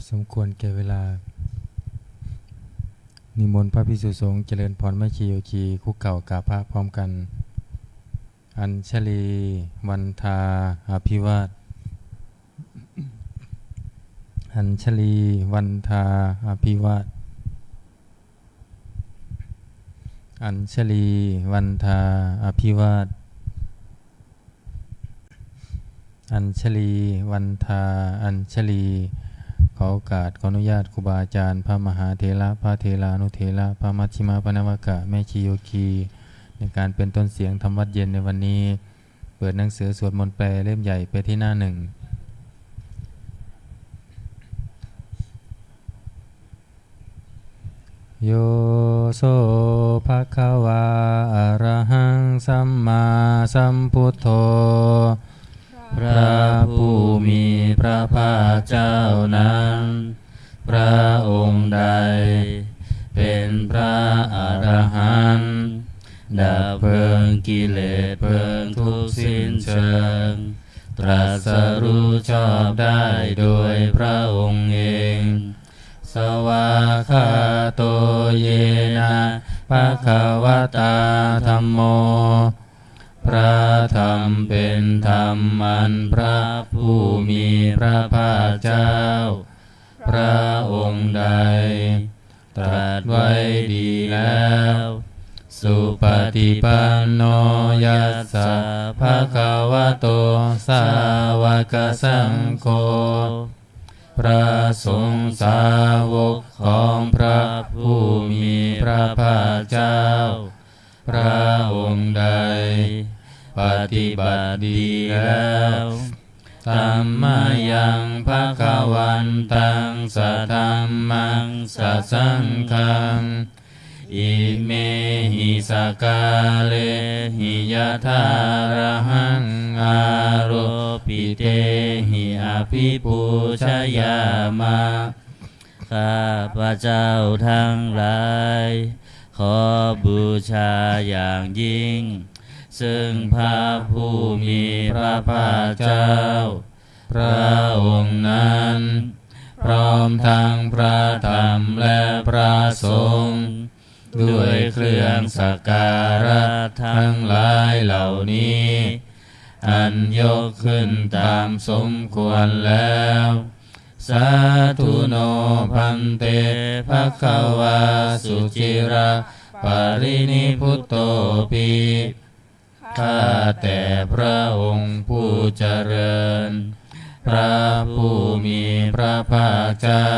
สมควรแก่เวลานิมนต์พระภิกษุสงฆ์เจริญพรแม่ชีโยคีคุกเก่ากราบพระพร้อมกันอัญชลีวันทาอภิวาทอัญชลีวันทาอภิวาทอัญชลีวันทาอภิวาทอัญชลีวันทาอัญชลีขอโอกาสขออนุญาตครูบาอาจารย์พระมหาเถระพระเถรานุเถระพระมัชฌิมาปนวกะแม่ชีโยคีในการเป็นต้นเสียงธรรมวัดเย็นในวันนี้เปิดหนังสือสวดมนต์แปลเล่มใหญ่ไปที่หน้าหนึ่งโยโสภะคะวาอะระหังสัมมาสัมพุทโธพระผู้มีพระภาคเจ้านั้นพระองค์ใดเป็นพระอรหันต์ดับเพลิงกิเลสเพลิงทุกข์สิ้นเชิงตรัสรู้ชอบได้โดยพระองค์เองสวากขาโตเยนะภะคะวะตาธัมโมพระธรรมเป็นธรรมอันพระผู้มีพระภาคเจ้าพระองค์ใดตรัสไว้ดีแล้วสุปฏิปันโนยัสสะภะคะวะโตสาวกสังโฆพระสงฆ์สาวกของพระผู้มีพระภาคเจ้าพระองค์ใดปฏิบัติดีแล้วธัมมายังภคะวันตังสัทธัมมังสัสสังฆังอิเมหิสกาเลหิยะถาระหังอาโรปิเตหิอภิปูชยามะข้าพระเจ้าทั้งหลายขอบูชาอย่างยิ่งซึ่งพระผู้มีพระภาคเจ้าพระองค์นั้นพร้อมทั้งพระธรรมและพระสงฆ์ด้วยเครื่องสักการะทั้งหลายเหล่านี้อันยกขึ้นตามสมควรแล้วสาธุโนพันเตภคะวาสุจิระปรินิพุตโตปิข้าแต่พระองค์ผู้เจริญพระผู้มีพระภาคเจ้า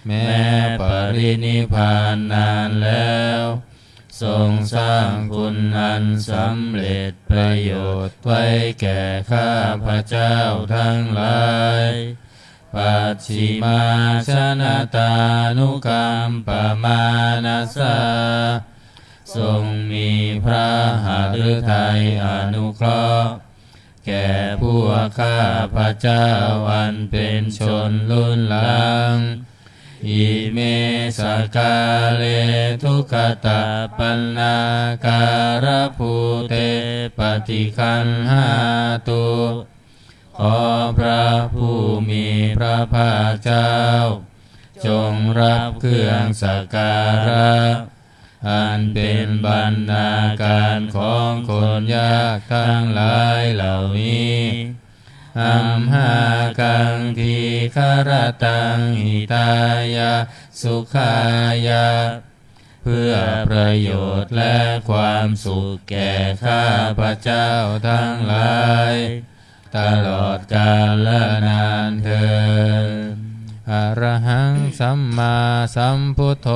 แม้ปรินิพพานนานแล้วทรงสร้างคุณอันสำเร็จประโยชน์ไว้แก่ข้าพระเจ้าทั้งหลายปัจฉิมาชนะตานุกัมปมานัสสะทรงมีพระหฤทัยอนุเคราะห์แก่พวกข้าพระเจ้าอันเป็นชนรุ่นหลังอิเมสกาเลทุกขตาปันนาการภูเตปฏิคันหาตุขอพระผู้มีพระภาคเจ้าจงรับเครื่องสักการะอันเป็นบรรณาการของคนยากทั้งหลายเหล่านี้อัมหากังทีคารตังหิตายะสุขายะเพื่อประโยชน์และความสุขแก่ข้าพระเจ้าทั้งหลายตลอดกาลและนานเทอญอะระหังสัมมาสัมพุทโธ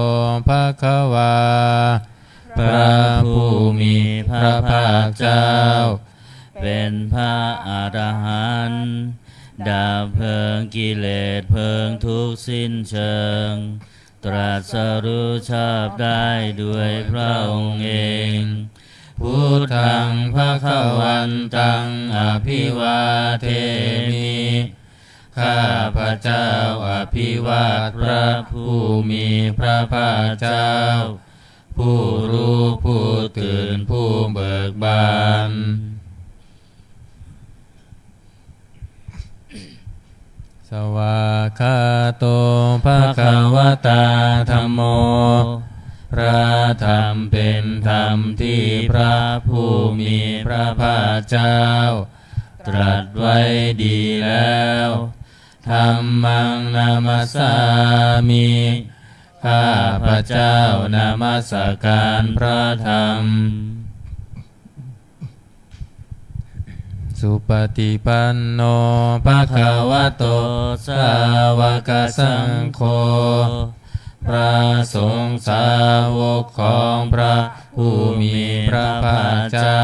ภคะวาพระผู้มีพระภาคเจ้าเป็นพระอรหันต์ดับเพลิงกิเลสเพลิงทุกข์สิ้นเชิงตรัสรู้ชอบได้ด้วยพระองค์เองพุทธังภคะวันตังอภิวาเทมิข้าพระเจ้าอภิวาทพระผู้มีพระภาคเจ้าผู้รู้ผู้ตื่นผู้เบิกบานส สวากขาโตภะคะวะตาธัมโมพระธรรมเป็นธรรมที่พระผู้มีพระภาคเจ้าตรัสไว้ดีแล้วธัมมังนามัสสามิข้าพระเจ้านามัสการพระธรรมสุปฏิปันโนภะคะวะโตสาวกสังโฆพระสงฆ์สาวกของพระผู้มีพระภาคเจ้า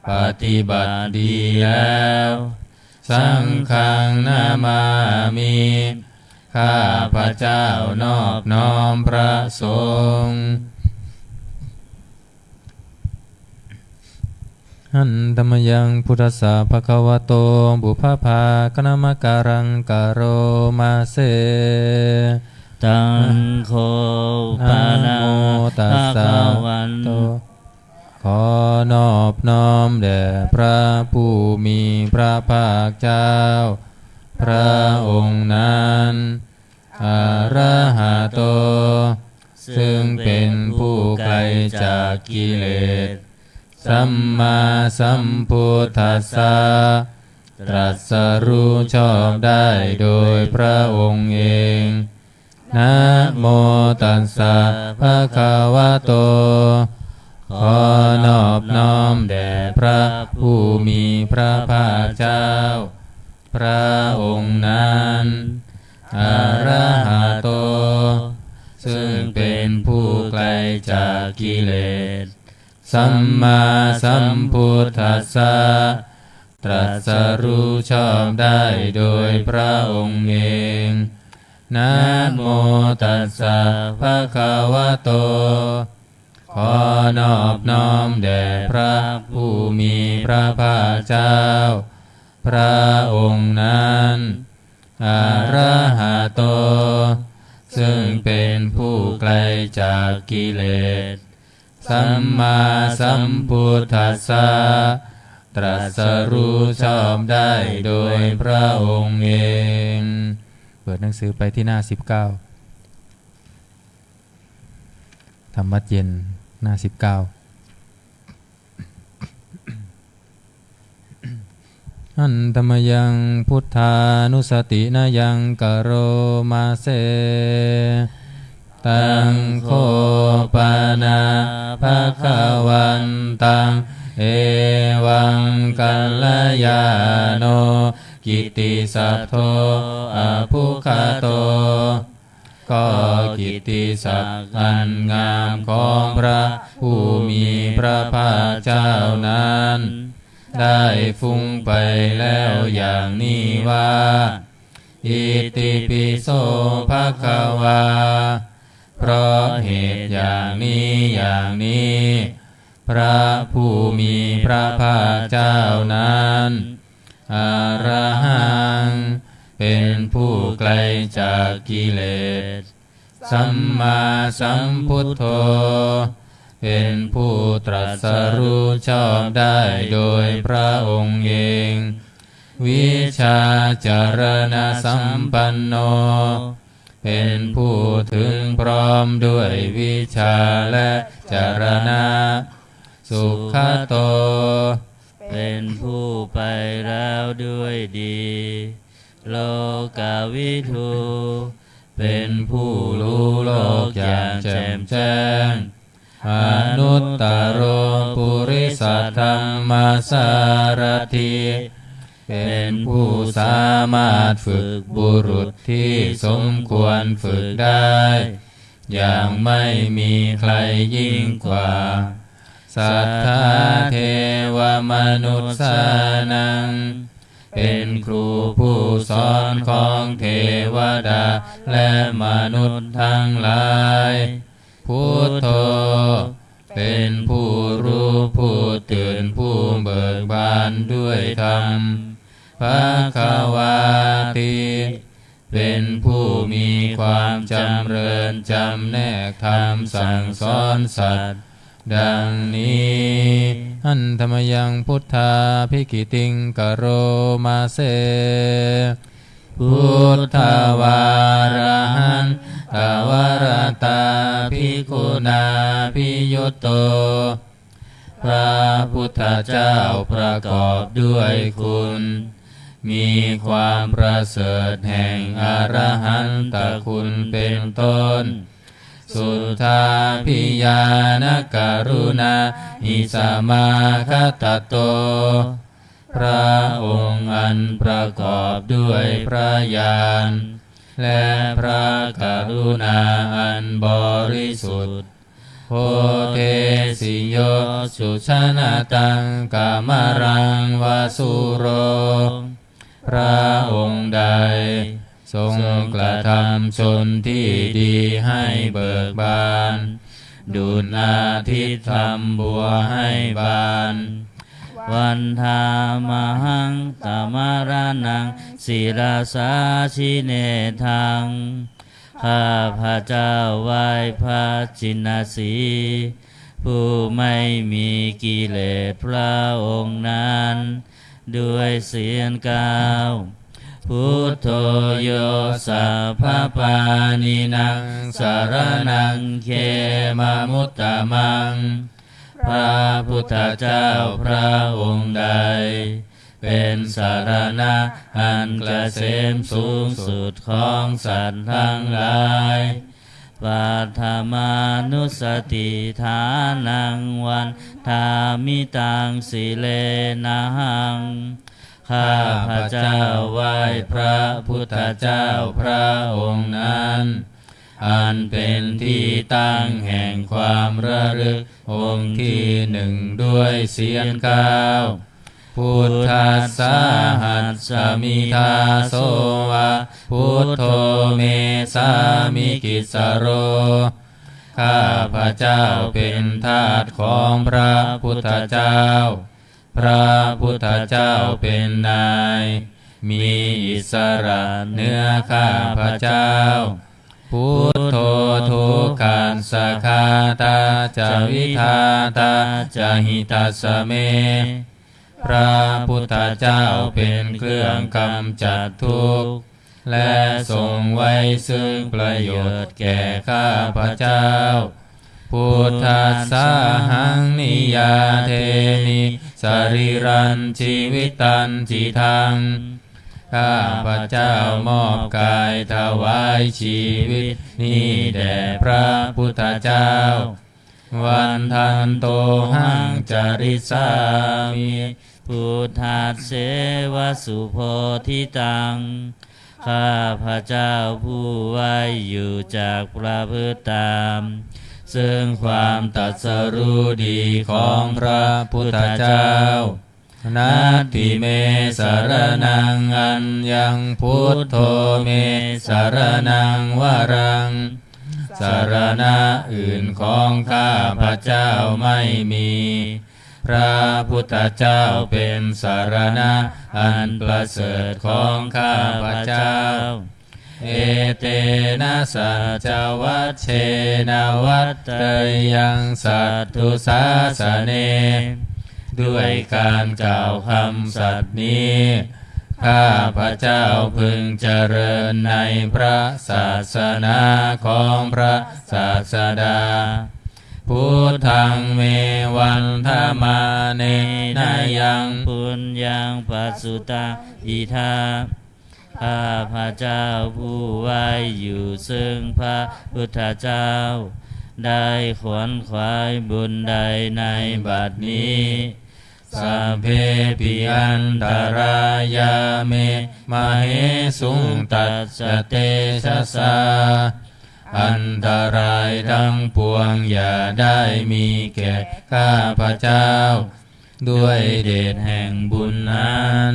ปฏิบัติดีแล้วสังฆังนามามิข้าพระเจ้านอบน้อมพระสงฆ์หันธรรมยังพุทธัสสะภะคะวะโตบุพภากนมการังกโรมาเสตังโฆปะนะภะคะวันโตขอนอบน้อมแด่พระผู้มีพระภาคเจ้าพระองค์นั้นอะระหะโตซึ่งเป็นผู้ไกลจากกิเลสสัมมาสัมพุทธัสสะตรัสรู้ชอบได้โดยพระองค์เองนะโมตัสสะภะคะวะโตขอนอบน้อมแด่พระผู้มีพระภาคเจ้าพระองค์นั้นอะระหะโตซึ่งเป็นผู้ไกลจากกิเลสสัมมาสัมพุทธัสสะตรัสรู้ชอบได้โดยพระองค์เองนะโมตัสสะภะคะวะโตขอนอบน้อมแด่พระผู้มีพระภาคเจ้าพระองค์นั้นอะระหะโตซึ่งเป็นผู้ไกลจากกิเลสสัมมาสัมพุทธัสสะตรัสรู้ชอบได้โดยพระองค์เองเปิดหนังสือไปที่หน้า19ธรรมวัดเย็นหน้า19อันธรรมยังพุทธานุสตินายังกโรมาเสตังโฆปานาภะคะวันตังเอวังกัลลยาโนกิตติสัพโทอภุคโตก็กิตติศักดิ์อันงามของพระผู้มีพระภาคเจ้านั้นได้ฟุ้งไปแล้วอย่างนี้ว่าอิติปิโสภะคะวาเพราะเหตุอย่างนี้พระผู้มีพระภาคเจ้านั้นอะระหังเป็นผู้ไกลจากกิเลสสัมมาสัมพุทโธเป็นผู้ตรัสรู้ชอบได้โดยพระองค์เองวิชาจารณะสัมปันโนเป็นผู้ถึงพร้อมด้วยวิชาและจารณะสุขโตเป็นผู้ไปแล้วด้วยดีโลกวิทูเป็นผู้รู้โลกอย่างแจ่มแจ้งอนุตตโรปุริสธรรมสารถิเป็นผู้สามารถฝึกบุรุษที่สมควรฝึกได้อย่างไม่มีใครยิ่งกว่าสัทธาเทวมนุษย์สานังเป็นครูผู้สอนของเทวดาและมนุษย์ทั้งหลายพุทโธเป็นผู้รู้ผู้ตื่นผู้เบิกบานด้วยธรรมภควาติเป็นผู้มีความจำเริญจำแนกธรรมสั่งสอนสัตว์ดังนี้อันธรรมยังพุทธาภิกิติงกโรมาเส พุทธวาระหันตวรตาภิกขุนาภิยุตโตพระพุทธเจ้าประกอบด้วยคุณมีความประเสริฐแห่งอรหันตคุณเป็นต้นสุทธาพิยานกรุณาหิสมาคตโตพระองค์อันประกอบด้วยพระญาณและพระกรุณาอันบริสุทธิ์โพเทสิโยสุชนะตังกามรังวาสุโรพระองค์ใดทรงกระทำชนที่ดีให้เบิกบานดุจอาทิตย์ทำบัวให้บานวันธามหังตมรนังศิลาสาชิเนทังข้าพระเจ้าไหว้พระจินสีผู้ไม่มีกิเลสพระองค์นั้นด้วยเสียงกล่าวพุทโธโยสัพพปานินังสารนังเขมมุตตมังพระพุทธเจ้าพระองค์ใดเป็นสารณะอันเกษมสูงสุดของสัตว์ทั้งหลายปัทมานุสติฐานังวันทามิตังสิเลนะหังข้าพระเจ้าไหว้พระพุทธเจ้าพระองค์นั้นอันเป็นที่ตั้งแห่งความระลึกองค์ที่หนึ่งด้วยเสียงก้าวพุทธัสสะหัสสมิทาโสวะพุทโธเมสามิกิสโรข้าพระเจ้าเป็นทาสของพระพุทธเจ้าพระพุทธเจ้าเป็นนายมีอิสระเหนือข้าพระเจ้าพุทโธทุกขันสคาตาจาวิทาตาจาหิตัสสะเมพระพุทธเจ้าเป็นเครื่องกำจัดทุกข์และทรงไว้ซึ่งประโยชน์แก่ข้าพระเจ้าพุทธัสสะหังนิยาเทนิสรีรันชีวิตันจิทังข้าพระเจ้ามอบกายถวายชีวิตนี้แด่พระพุทธเจ้าวันทันโตหังจริสามิพุทธัสเสวสุโพธิตังข้าพระเจ้าผู้ไว้อยู่จากประพฤติตามซึ่งความตรัสรู้ดีของพระพุทธเจ้านัตถิเมสารนังอัญญังพุทโธเมสารนังวรังสารณะอื่นของข้าพระเจ้าไม่มีพระพุทธเจ้าเป็นสารณะอันประเสริฐของข้าพระเจ้าเอเตนะสัจวัชเชนะวัตเตยังสัตถุสาสเนด้วยการกล่าวคำสัตย์นี้ข้าพระเจ้าพึงเจริญในพระศาสนาของพระศาสดาพุทธังเมวันธมาเนนายังปุญญังปัสสุตังอิทาข้าพระเจ้าผู้ไว้อยู่ซึ่งพระพุทธเจ้าได้ขวนขวายบุญใดในบัดนี้สัพเพปิอันตรายาเมมเหสุงตัสสะเตชะสาอันตรายทั้งปวงอย่าได้มีแก่ข้าพระเจ้าด้วยเดชแห่งบุญนั้น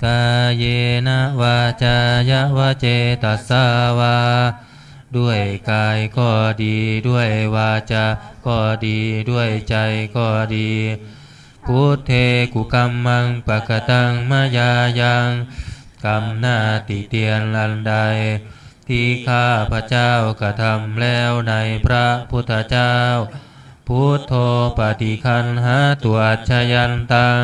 กายเยนะวาจายะวะเจตัสสาวาด้วยกายก็ดีด้วยวาจาก็ดีด้วยใจก็ดีพุทเทกุกัมมังปะกตังมายายังกรรมหน้าติเตียนอันใดที่ข้าพระเจ้ากระทำแล้วในพระพุทธเจ้าพุทโธปฏิคันหาตัวอัจฉยันตัง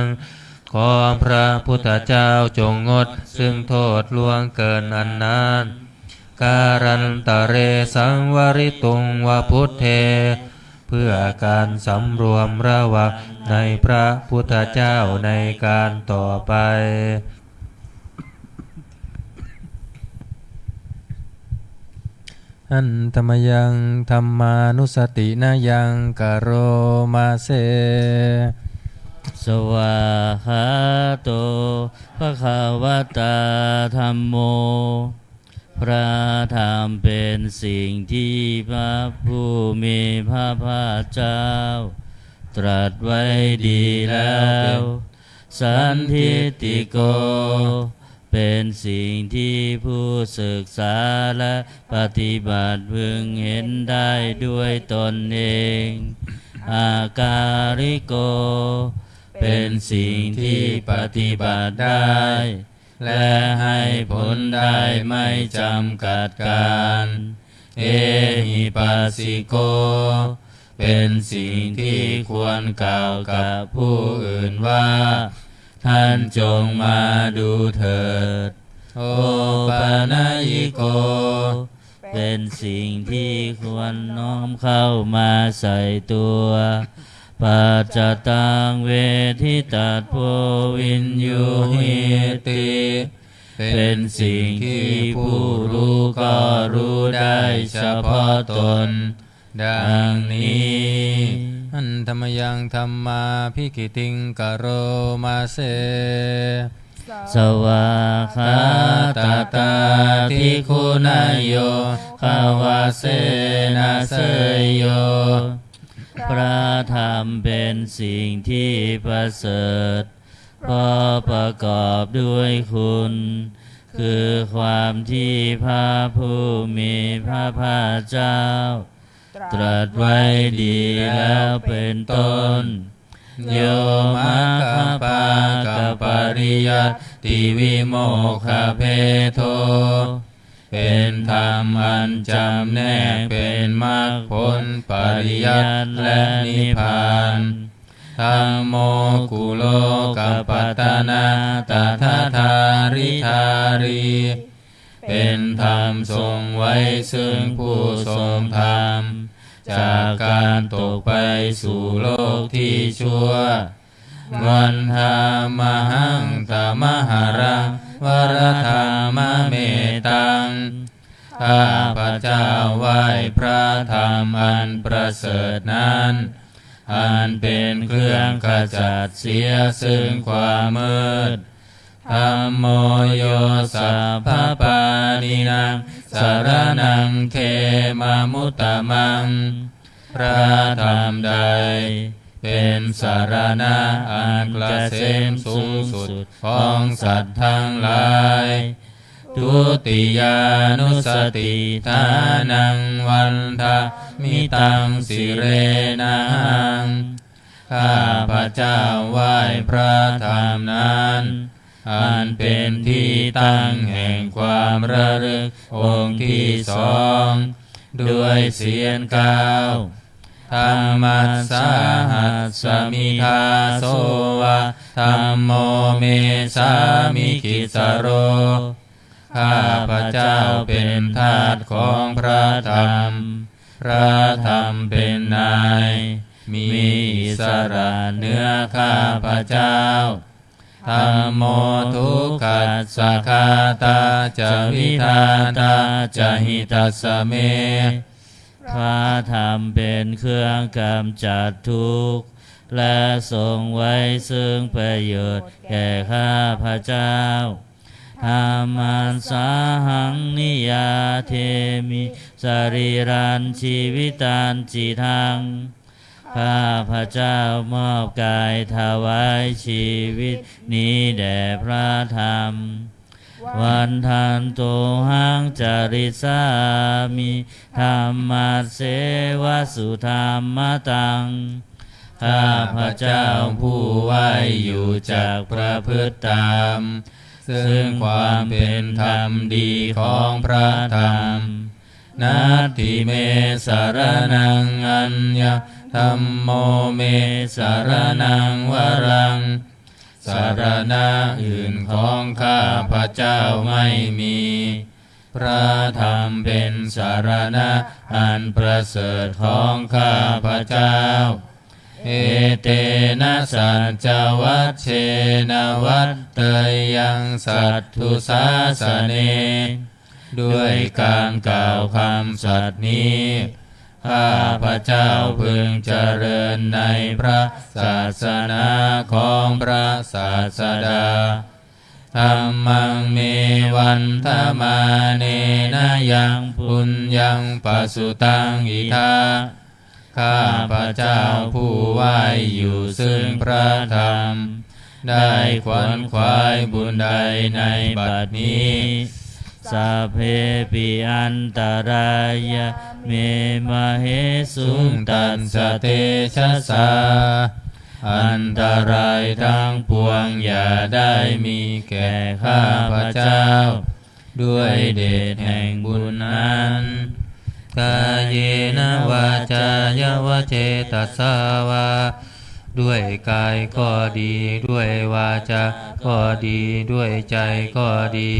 ข ของพระพุทธเจ้าจงงดซึ่งโทษล่วงเกินอันนั้นการันตะเรสังวริตุงวพุทเทเพื่อการสำรวมระวังในพระพุทธเจ้าในการต่อไปอันธรรมยังธรรมานุสตินายังกโรมาเสสวาหาโตภะคะวะตาธัมโมพระธรรมเป็นสิ่งที่พระผู้มีพระภาคเจ้าตรัสไว้ดีแล้วสันทิฏฐิโกเป็นสิ่งที่ผู้ศึกษาและปฏิบัติพึงเห็นได้ด้วยตนเองอาการิโกเป็นสิ่งที่ปฏิบัติได้และให้ผลได้ไม่จำกัดการเอหิปัสสิโกเป็นสิ่งที่ควรกล่าวกับผู้อื่นว่าท่านจงมาดูเถิดโอปานายิโกเป็นสิ่งที่ควรน้อมเข้ามาใส่ตัวปัจจตังเวทิตัสโพวินยูหิติเป็นสิ่งที่ผู้รู้ก็รู้ได้เฉพาะตนดังนี้อันธรรมยังธรรมาภิกิติงกโรมาเสสวาคาตาตาทิคุณายโยภาวะเสนาเสยโยพระธรรมเป็นสิ่งที่ประเสริฐเพราะประกอบด้วยคุณคือความที่พระผู้มีพระภาคเจ้าตรัสไว้ดีแล้วเป็นต้นโยมัคคปากปริยัติวิโมกขเพโทเป็นธรรมอันจำแนกเป็นมรรคผลปริยัติและนิพพานธัมโมกุโลกัปปัตตนาตถาธาริธารีเป็นธรรมทรงไว้ซึ่งผู้ทรงธรรมจากการตกไปสู่โลกที่ชั่ววันธามหังตมหารังวรธรรมเมตังข้าพระเจ้าไหว้พระธรรมอันประเสริฐนั้นอันเป็นเครื่องขจัดเสียซึ่งความมืดธัมโมโยสัพพปานินังสรณังเขมามุตตมังพระธรรมใดเป็นสารณะอันเกษมสูงสุดของสัตว์ทั้งหลายทุติยานุสติทานังวันทามิตังสิเรนังข้าพระเจ้าไหว้พระธรรมนั้นอันเป็นที่ตั้งแห่งความระลึกองค์ที่สองด้วยเสียงก้าวธรรมัสสาหัสสมิทาโสวะธัมโมเมสามิกิสโรข้าพระเจ้าเป็นทาสของพระธรรมพระธรรมเป็นนายมีอิสระเหนือข้าพระเจ้าธัมโมทุกขัสสะคาตาจะวิทาตาจะหิตัสสะเมพระธรรมเป็นเครื่องกำจัดทุกข์และทรงไว้ซึ่งประโยชน์แก่ข้าพระเจ้าธรรมัสสาหังนิยาเทมิสรีรันชีวิตันจิทังข้าพระเจ้ามอบกายถวายชีวิตนี้แด่พระธรรมวันทันโตหังจาริสามิธรรมัสเสวสุธรรมตังข้าพระเจ้าผู้ไหวอยู่จากประพฤติธรรมซึ่งความเป็นธรรมดีของพระธรรมนัตถิเมสารนังอัญญธัมโมเมสารนังวรัง สารณะอื่นของข้าพระเจ้าไม่มีพระธรรมเป็นสารณะอันประเสริฐของข้าพระเจ้าเอเตนะสัจจวัชเชนะวัตเตยังสัตถุสาสเนด้วยการกล่าวคำสัตย์นี้ข้าพระเจ้าพึงเจริญในพระศาสนาของพระศาสดาธัมมังเมวันธมาเนนะยังปุญญังปสุตังอิทาข้าพระเจ้าผู้ไหวอยู่ซึ่งพระธรรมได้ขวนขวายบุญใดในบัดนี้สัพเพปิอันตรายะเมมะเหสุงตัสสะเตชะสาอันตรายทั้งปวงอย่าได้มีแก่ข้าพระเจ้าด้วยเดชแห่งบุญนั้นกายเยนะวาจายวเจตสาวาด้วยกายก็ดีด้วยวาจาก็ดีด้วยใจก็ดี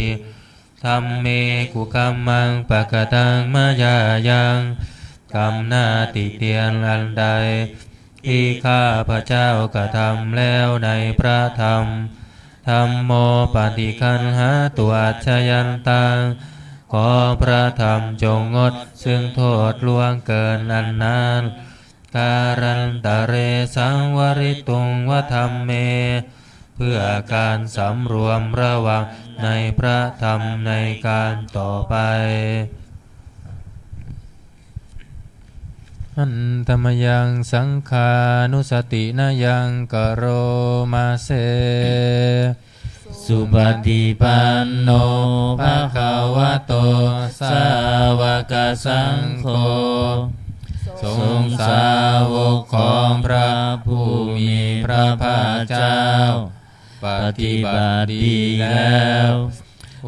ธัมเมกุกัมมังปะกตังมายายังกรรมหน้าติเตียนอันใดที่ข้าพระเจ้ากระทำแล้วในพระธรรมธัมโมปฏิคันหาตัวอัจฉยันตังขอพระธรรมจงงดซึ่งโทษล่วงเกินอันนั้นการันตะเรสังวริตุงวธรรมเมเพื่อการสำรวมระวังในพระธรรมในการต่อไปอันธรรมยังสังขานุสตินายังกโรมาเสสุปฏิปันโนภะคะวะโตสาวกสังโฆทรงสาวกของพระผู้มีพระภาคเจ้าปฏิบัติดีแล้ว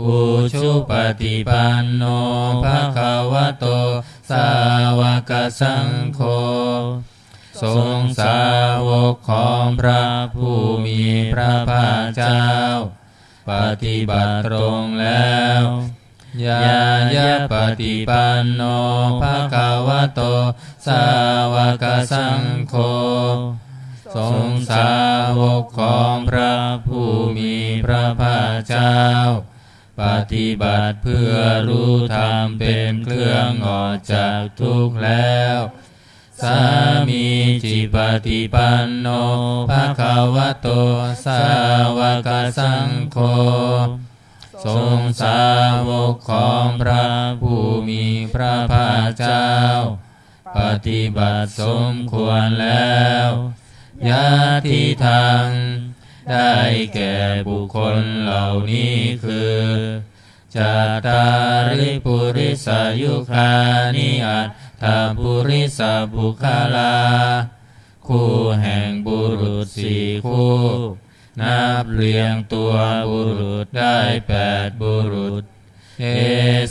อุชุปฏิปันโนภะคะวะโตสาวกสังโฆทรงสาวกของพระผู้มีพระภาคเจ้าปฏิบัติตรงแล้วยายะปฏิปันโนภะคะวะโตสาวกสังโฆทรงสาวกของพระผู้มีพระภาคเจ้าปฏิบัติเพื่อรู้ธรรมเป็นเครื่องออกจากทุกข์แล้วสามีจิปฏิปันโนภะคะวะโตสาวกสังโฆทรงสาวกของพระผู้มีพระภาคเจ้าปฏิบัติสมควรแล้วยะทิทังได้แก่บุคคลเหล่านี้คือจัตตาริปุริสายุคานิอัตถปุริสบุคลาคู่แห่งบุรุษสี่คู่นับเรียงตัวบุรุษได้8บุรุษเอ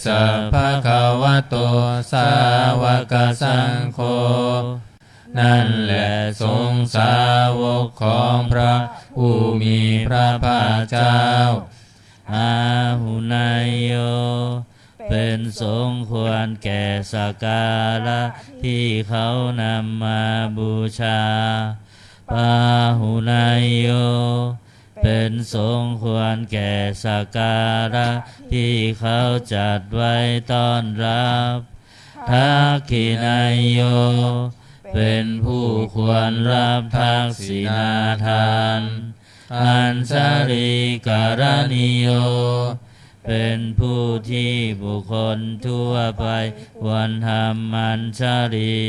สะภะคะวะโตสาวกสังโฆนั่นแหละทรงสาวกของพระผู้มีพระภาคเจ้าอาหุนายโยเป็นสงควรแก่สักการะที่เขานำมาบูชาปาหุนายโยเป็นสงควรแก่สักการะที่เขาจัดไว้ต้อนรับทักขินายโยเป็นผู้ควรรับทักษิณาทานอัญชลีการณิโยเป็นผู้ที่บุคคลทั่วไปควรทำอัญชลี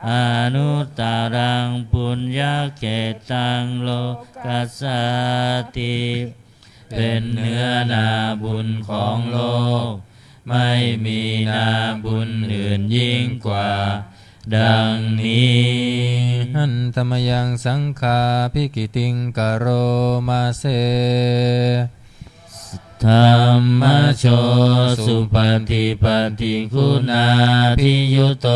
อนุตตรังปุญญเกตังโลกัสสติเป็นเนื้อนาบุญของโลกไม่มีนาบุญอื่นยิ่งกว่าดังนี้หันธรรมยังสังฆาภิกิติงกโรมาเสธรรมโชสุปฏิปฏิคุณาภิยุโต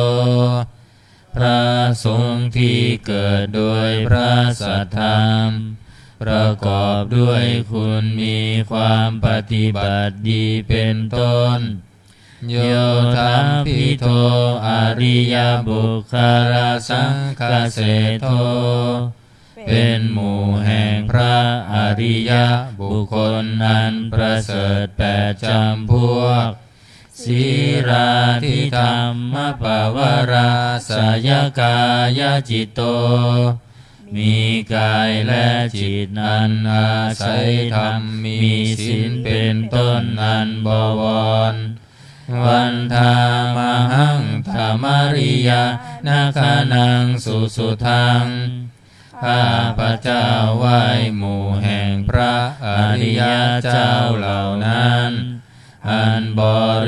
พระสงฆ์ที่เกิดโดยพระสัทธรรม ประกอบด้วยคุณมีความปฏิบัติดีเป็นต้นโยธัมพิโทอริยบุคคลสังฆเสโทเป็นหมู่แห่งพระอริยบุคคลอันประเสริฐแปดจำพวกสีราธิธรรมปวาราสยกายจิตโตมีกายและจิตอันอาศัยธรรมมีศีลเป็นต้นอันบวรวันธามหังธรรมริยานาคานังสุสุทังข้าพระเจ้าไหว้หมู่แห่งพระอริยเจ้าเหล่านั้นอันบ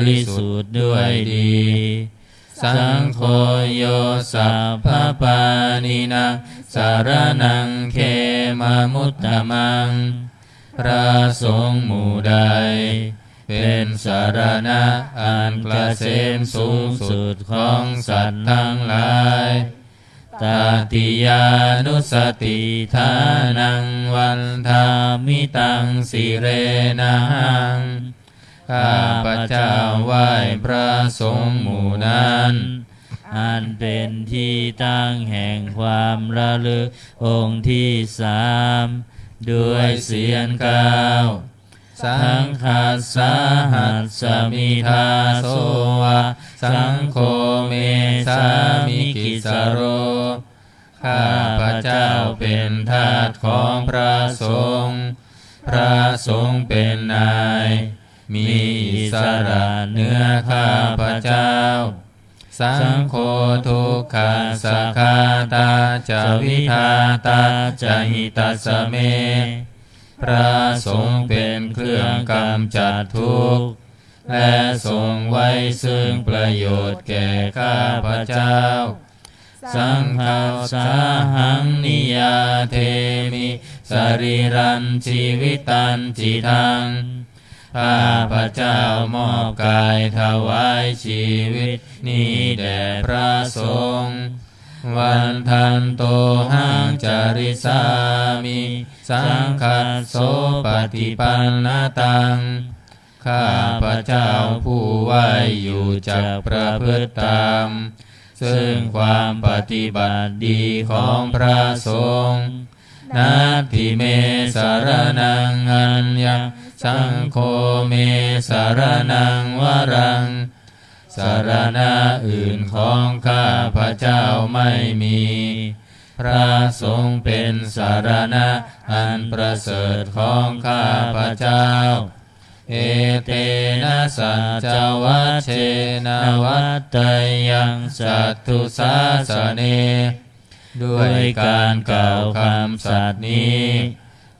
ริสุทธิ์ด้วยดีสังโฆโยสัพพปานินังสารนังเขมามุตตมังพระสงฆ์หมู่ใดเป็นสารณะอันเกษมสูงสุดของสัตว์ทั้งหลายตติยานุสติทานังวันธามิตังสิเรนะหังข้าพระเจ้าไหว้พระสงฆ์หมู่นั้นอันเป็นที่ตั้งแห่งความระลึกองค์ที่สามด้วยเสียงกล่าวสังฆัสสะหัสสมิทาโสวะสังโฆเมสามิกิสโรข้าพระเจ้าเป็นทาสของพระสงฆ์พระสงฆ์เป็นนายมีอิสระเหนือข้าพระเจ้าสังโฆทุกขัสสะคาตาจาวิทาตาจาหิตัสสะเมพระสงฆ์เป็นเครื่องกำจัดทุกข์และทรงไว้ซึ่งประโยชน์แก่ข้าพระเจ้าสังฆัสสะหังนิยาเทมิสรีรันชีวิตันจิตังข้าพระเจ้ามอบกายถวายชีวิตนี้แด่พระสงฆ์วันทันโตหังจาริสามิสังฆัสโสปฏิปันนตังข้าพระเจ้าผู้ไหวอยู่จักประพฤติตามซึ่งความปฏิบัติดีของพระสงฆ์นาทิเมสารนังอัญญังสังโฆเมสารนังวรังสารณะอื่นของข้าพระเจ้าไม่มีพระสงฆ์เป็นสารณะอันประเสริฐของข้าพระเจ้าเอเตนะสัจจวัชเชนะวัตตยังสัตตุสาสเนด้วยการกล่าวคำสัตย์นี้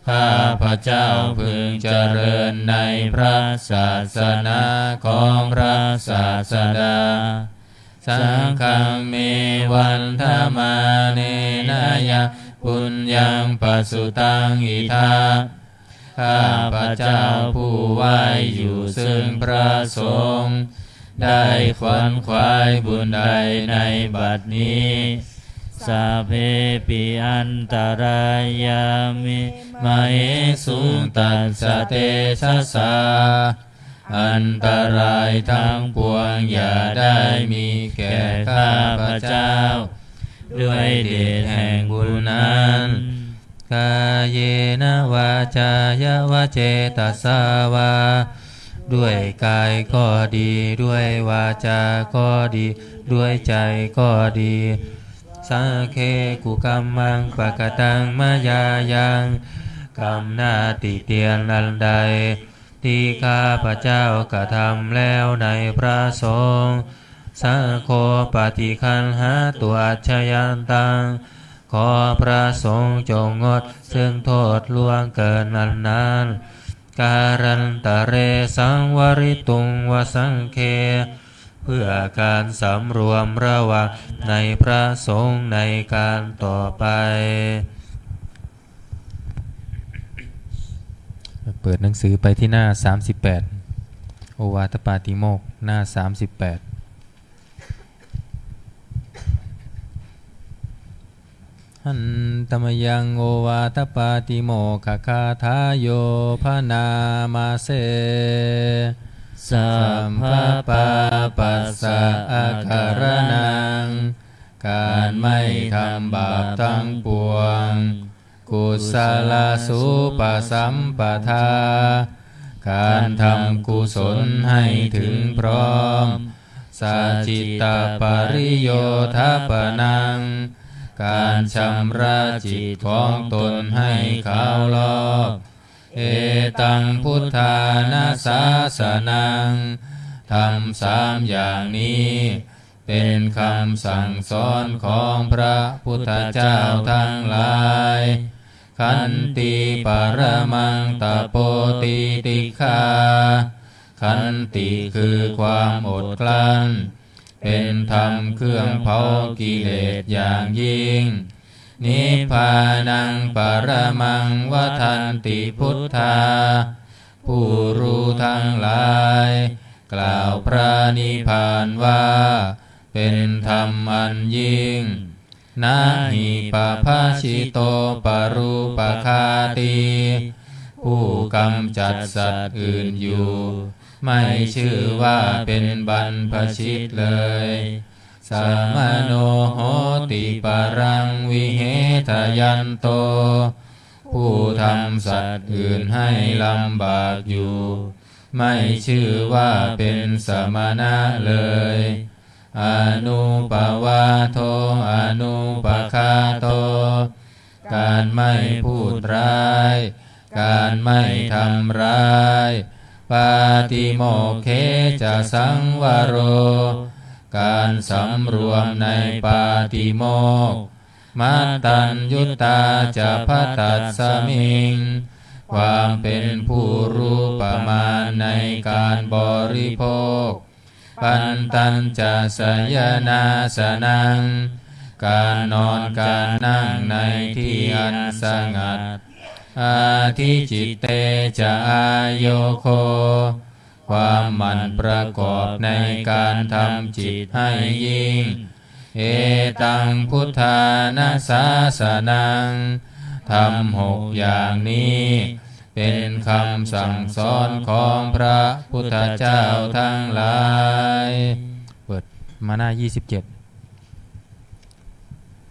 ข้าพระเจ้าพึงเจริญในพระศาสนาของพระศาสดาสังฆังเมวันธรรมาเนนะยะปุญญังปสุตังอิทาข้าพระเจ้าผู้ไหวอยู่ซึ่งพระสงฆ์ได้ขวนขวายบุญใดในบัดนี้สัพเพปิอันตรายามิมาเหสุตัสสะเตชะสาอันตรายทั้งปวงอย่าได้มีแก่ข้าพระเจ้าด้วยเดชแห่งบุญนั้นกายเยนะวาจายวเจตสาวาด้วยกายก็ดีด้วยวาจาก็ดีด้วยใจก็ดีสังเคกุกัมมังปะกตังมายายังกรรมหน้าติเตียนอันใดที่ข้าพระเจ้ากระทำแล้วในพระสงฆ์สังโฆปฏิคันหาตัวอัจฉยันตังขอพระสงฆ์จงงดซึ่งโทษล่วงเกินนั้นการันตะเรสังวริตุงวสังเคเพื่อการสำรวมระวังในพระสงฆ์ในการต่อไปเปิดหนังสือไปที่หน้า38โอวาทปาติโมกข์หน้า38 หันตมยังโอวาทปาติโมขคาทายโยพนามาเสสัมภปาปัสสะอาคารนังการไม่ทำบาปทั้งปวงกุศลสุปสัมปทาการทำกุศลให้ถึงพร้อมสัจจิตปริโยทัปนังการชำระจิตของตนให้ขาวรอบเอตังพุทธานาสาสนังทำ3อย่างนี้เป็นคำสั่งสอนของพระพุทธเจ้าทั้งหลายขันติปรมังตโปติติฆาขันติคือความอดกลั้นเป็นธรรมเครื่องเผากิเลสอย่างยิ่งนิพพานังปรมังวทันติพุทธาผู้รู้ทั้งหลายกล่าวพระนิพพานว่าเป็นธรรมอันยิ่งนาหิปภาชิโตปรูปคาติผู้กำจัดสัตว์อื่นอยู่ไม่ชื่อว่าเป็นบรรพชิตเลยสัมมโนโหติปรังวิเหทยันโตผู้ทำสัตว์อื่นให้ลำบากอยู่ไม่ชื่อว่าเป็นสมณะเลยอนุปวาโทอนุปคาโตการไม่พูดร้ายการไม่ทำร้ายปาติโมกเขจะสังวโรการสำรวมในปาติโมกข์มัตตัญญุตาจะภัตตัสสมิงความเป็นผู้รู้ประมาณในการบริโภคปันตัญจะสยนาสนังการนอนการนั่งในที่อันสงัดอาทิจิตเตจะอายโยโคความหมั่นประกอบในการทำจิตให้ยิ่งเอตังพุทธานาสาสนังทำ6อย่างนี้เป็นคำสั่งสอนของพระพุทธเจ้าทั้งหลายเปิดมาหน้า27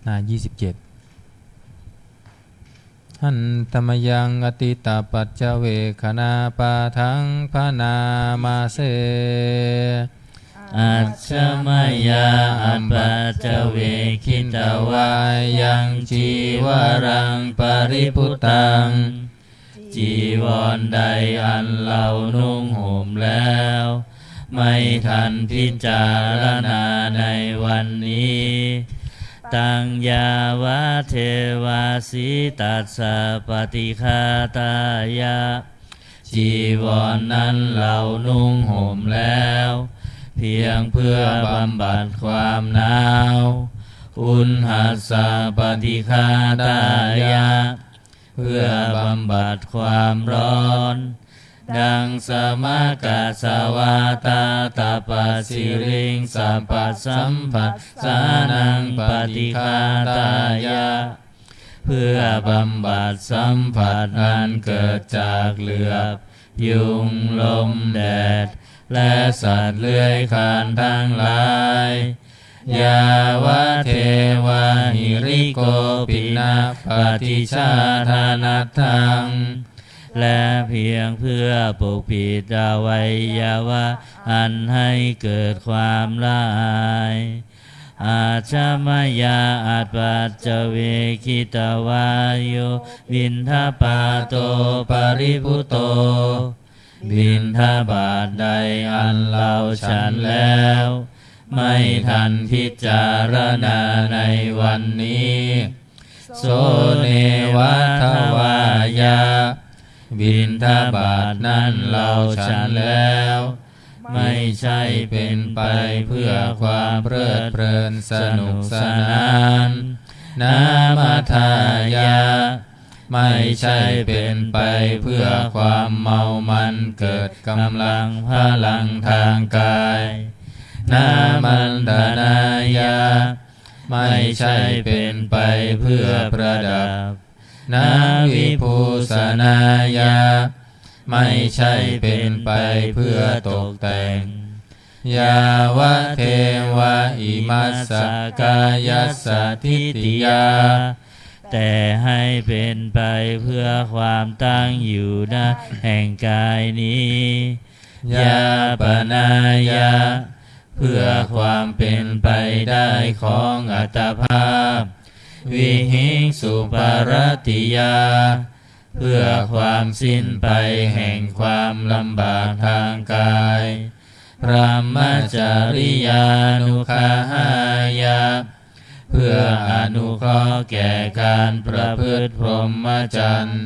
หน้า27หันตมยังอติตาปัจจเวคณาปาทังพนามาเสอัจฉมยาอัปปัจจเวคิตวายังจีวรังปริพุตังจีวรใดอันเรานุ่งห่มแล้วไม่ทันพิจารณาในวันนี้ตังยาวะเทวาสิตัสสะปฏิฆาตายะจีวรนั้นเรานุ่งห่มแล้วเพียงเพื่อบำบัดความหนาวอุณหัสสะปฏิฆาตายะเพื่อบำบัดความร้อนดังสมกะสวาตาตาปสิริงสัพพสัมผัสสานังปฏิฆาตายะเพื่อบำบัดสัมผัสอันเกิดจากเหลือบยุงลมแดดและสัตว์เลื้อยคลานทั้งหลายยาวะเทวาหิริโกปินาปฏิชาทานัตถังและเพียงเพื่อปกปิดอวัยวะอันให้เกิดความละอายอาชมยาอัตปัจจเวคิตวาโยวินทปาโตปริพุโตบิณฑบาตใดอันเราฉันแล้วไม่ทันพิจารณาในวันนี้โสเนวัฏวายาบิณฑบาตนั้นเราฉันแล้วไม่ใช่เป็นไปเพื่อความเพลิดเพลินสนุกสนานนามาทายาไม่ใช่เป็นไปเพื่อความเมามันเกิดกำลังพลังทางกายนามันดานายา ไม่ใช่เป็นไปเพื่อประดับนาวิภูสนายะไม่ใช่เป็นไปเพื่อตกแต่งยาวะเทวะอิมัสสกายัสสทิฏฐิยาแต่ให้เป็นไปเพื่อความตั้งอยู่ได้แห่งกายนี้ยาปนายะเพื่อความเป็นไปได้ของอัตภาพวิหิงสุปารติยาเพื่อความสิ้นไปแห่งความลำบากทางกายพระมจาริยานุคาหายะเพื่ออนุเคราะห์แก่การประพฤติพรหมจรรย์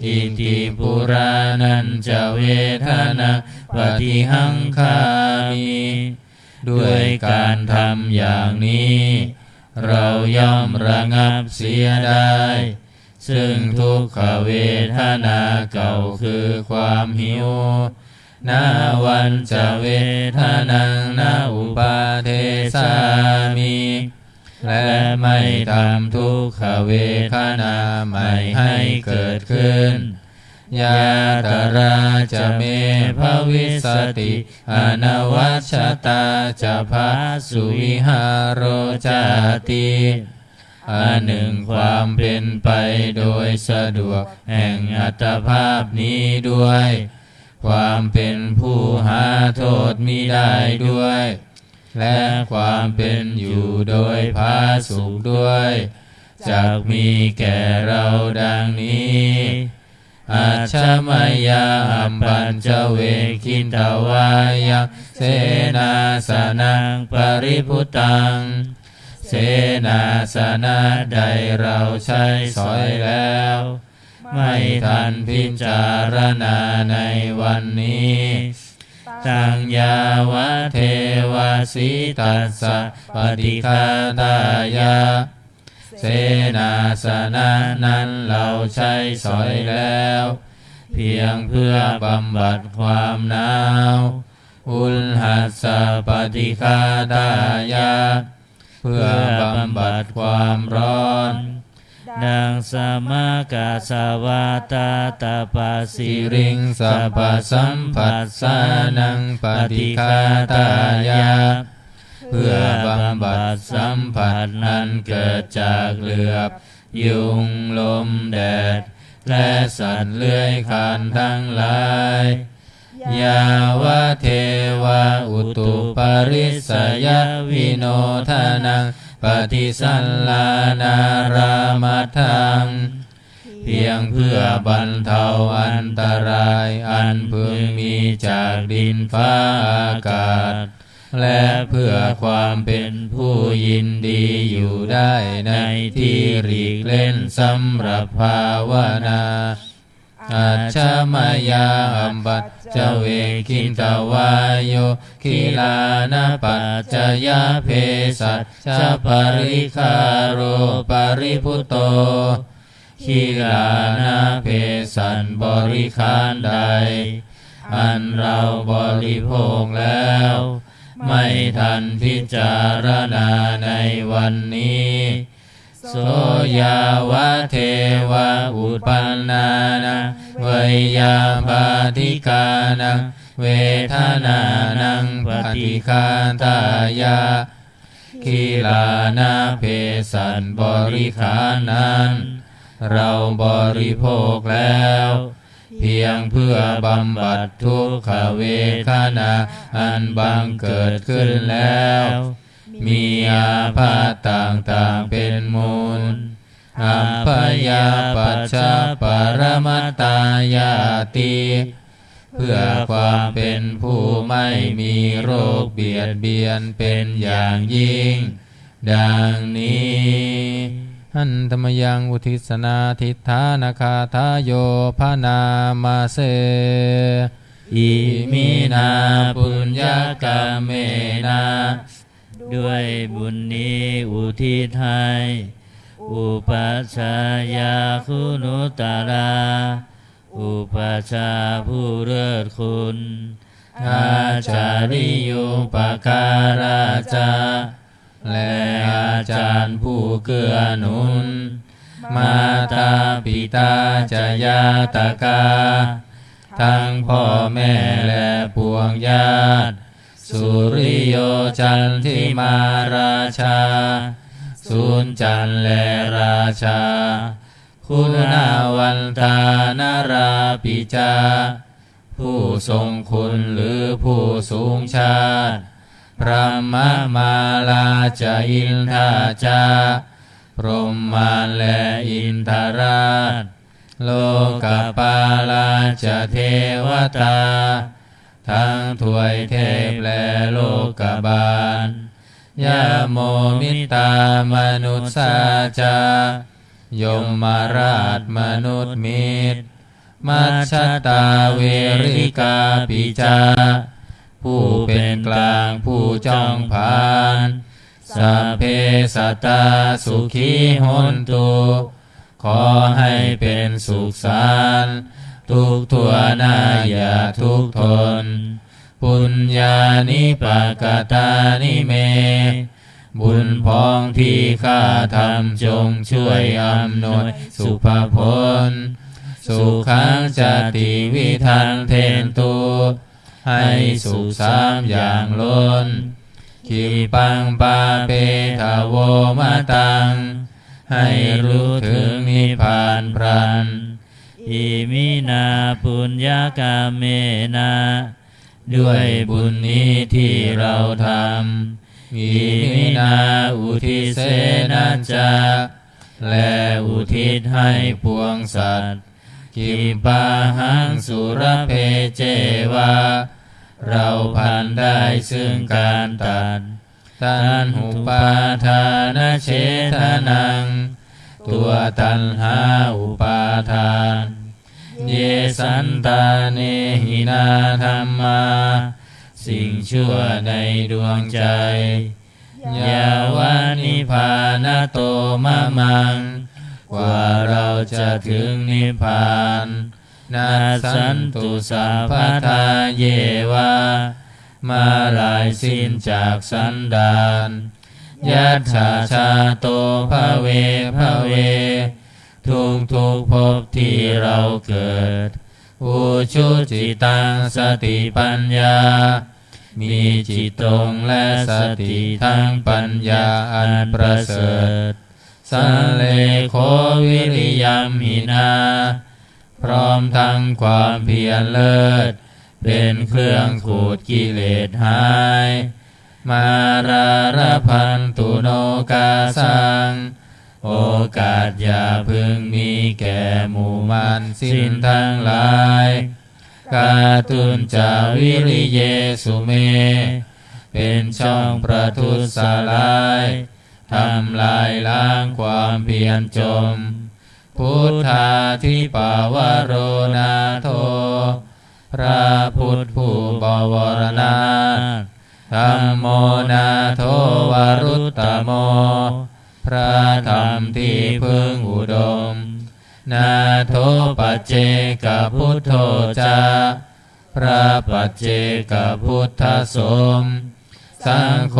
อิติปุรานันจะเวทนาปฏิหังคามิด้วยการทำอย่างนี้เราย่อมระงับเสียได้ซึ่งทุกขเวทนาเก่าคือความหิวนาวันจะเวทนังนาอุปาเทสามิและไม่ทำทุกขเวทนาไม่ให้เกิดขึ้นยาตราจะเมภวิสติอนวัชตาจะภาสุวิหารโรจาติอันหนึ่งความเป็นไปโดยสะดวกแห่งอัตภาพนี้ด้วยความเป็นผู้หาโทษมิได้ด้วยและความเป็นอยู่โดยผาสุกด้วยจักมีแก่เราดังนี้อัจฉมยาอัมปัญจเวคินตวายังเสนาสนังปริพุตังเสนาสนะใดเราใช้สอยแล้วไม่ทันพิจารณาในวันนี้ตังยาวะเทวาสิตัสสะปฏิฆาตายะเสนาสนะนั้นเราใช้สอยแล้วเพียงเพื่อบำบัดความหนาวอุลหัสสะปฏิฆาตายะเพื่อบำบัดความร้อนดังสมากาสวาตาตาปาสิริงสัพพสัมผัสสานังปฏิฆาตายะเพื่อบำบัดสัมผัสนั้นเกิดจากเหลือบยุงลมแดดและสัตว์เลื้อยคลานทั้งหลายยาวะเทวะอุตุปริสยวิโนทานังปฏิสัลลานารามัทังเพียงเพื่อบรรเทาอันตรายอันพึงมีจากดินฟ้าอากาศและเพื่อความเป็นผู้ยินดีอยู่ได้ในที่หลีกเล่นสำหรับภาวนาอัจฉมยาอัมปัจจเวคินตวายโยคิลานะปัจจยาเพสัชชะปริคาโรปริพุตโตคิลานะเพสันบริคารใดอันเราบริโภคแล้วไม่ทันพิจารณาในวันนี้โสยาวะเทวะอุปันนานังเวยาปาทิกานังเวทนานังปฏิฆาตายะคีลานาเพสันบริขารนั้นเราบริโภคแล้วเพียงเพื่อบำบัดทุกขเวทนาอันบังเกิดขึ้นแล้วมีอาพาธต่างๆเป็นมูลอัปพยาปัชชะปรมัตตายาติเพื่อความเป็นผู้ไม่มีโรคเบียดเบียนเป็นอย่างยิ่งดังนี้หันธรรมยังอุทิศนาทิฏฐานาคาทาโยพานามาเสอิมินาปุญญกรรมเมนะด้วยบุญนี้อุทิศให้อุปัชฌายาคุณุตรา อุปัชฌาย์ผู้เลิศคุณอาจาริยุปการาจา และอาจารย์ผู้เกื้อหนุนมาตาปิตาจายาตกาทั้งพ่อแม่และปวงญาติสุริโยจันทิมาราชาสุนจันทร์และราชาคุณาวันตานาราปิจาผู้ทรงคุณหรือผู้สูงชาติพระมมาลาจาอินทาจาพรหมานและอินทราชโลกปาลาจเทวตาทั้งถวยเทพและโลกบาลยาโมมิตามนุษย์สาจายมมาราชมนุษย์มิตรมัชฌตาเวริกาปิจาผู้เป็นกลางผู้จ้องผานสัพเพสัตตาสุขีหนตุขอให้เป็นสุขสันต์ทุกทั่วหน้าอย่าทุกข์ทนปุญญานิปกตานิเมบุญพ้องที่ข้าทำจงช่วยอำนวยสุภผลสุขังจติวิทันเทนตุให้สุขสามอย่างล้นคิปังปาเปทาโวมะตังให้รู้ถึงนิพพานพรันอิมินาปุญญากาเมนะด้วยบุญนี้ที่เราทำอิมินาอุทิเสนะจะและอุทิศให้ปวงสัตว์กิปาหังสุรเพเจวาเราพันได้ซึ่งการตัดตัณหุปาทานเฉทนังตัวตัณหาอุปาทานเยสันตาเนหินาธรรมาสิ่งชั่วในดวงใจยาวานิพานโตมะมังกว่าเราจะถึงนิพพานนาสันตุสัพพทาเยวามาลายสิ้นจากสันดานยัตถาชาโตภเวภเวทุกภพที่เราเกิดอุชุจิตังสติปัญญามีจิตตรงและสติทั้งปัญญาอันประเสริฐสันเลโควิริยัมหินาพร้อมทั้งความเพียรเลิศเป็นเครื่องขูดกิเลสหายมาราระพันตุโนกาสังโอกาสอย่าพึงมีแก่หมู่มันสิ้นทั้งหลายกาตุนจาวิริเยสุเมเป็นช่องประทุษลายทำลายล้างความเพียรจมพุทธาธิปาวโรนาโทพระพุทธผู้บวรนาถธัมโมนาโทวรุตตโมพระธรรมที่พึงอุดมนาโทปัจเจกพุทโธจาพระปัจเจกพุทธสมสังโฆ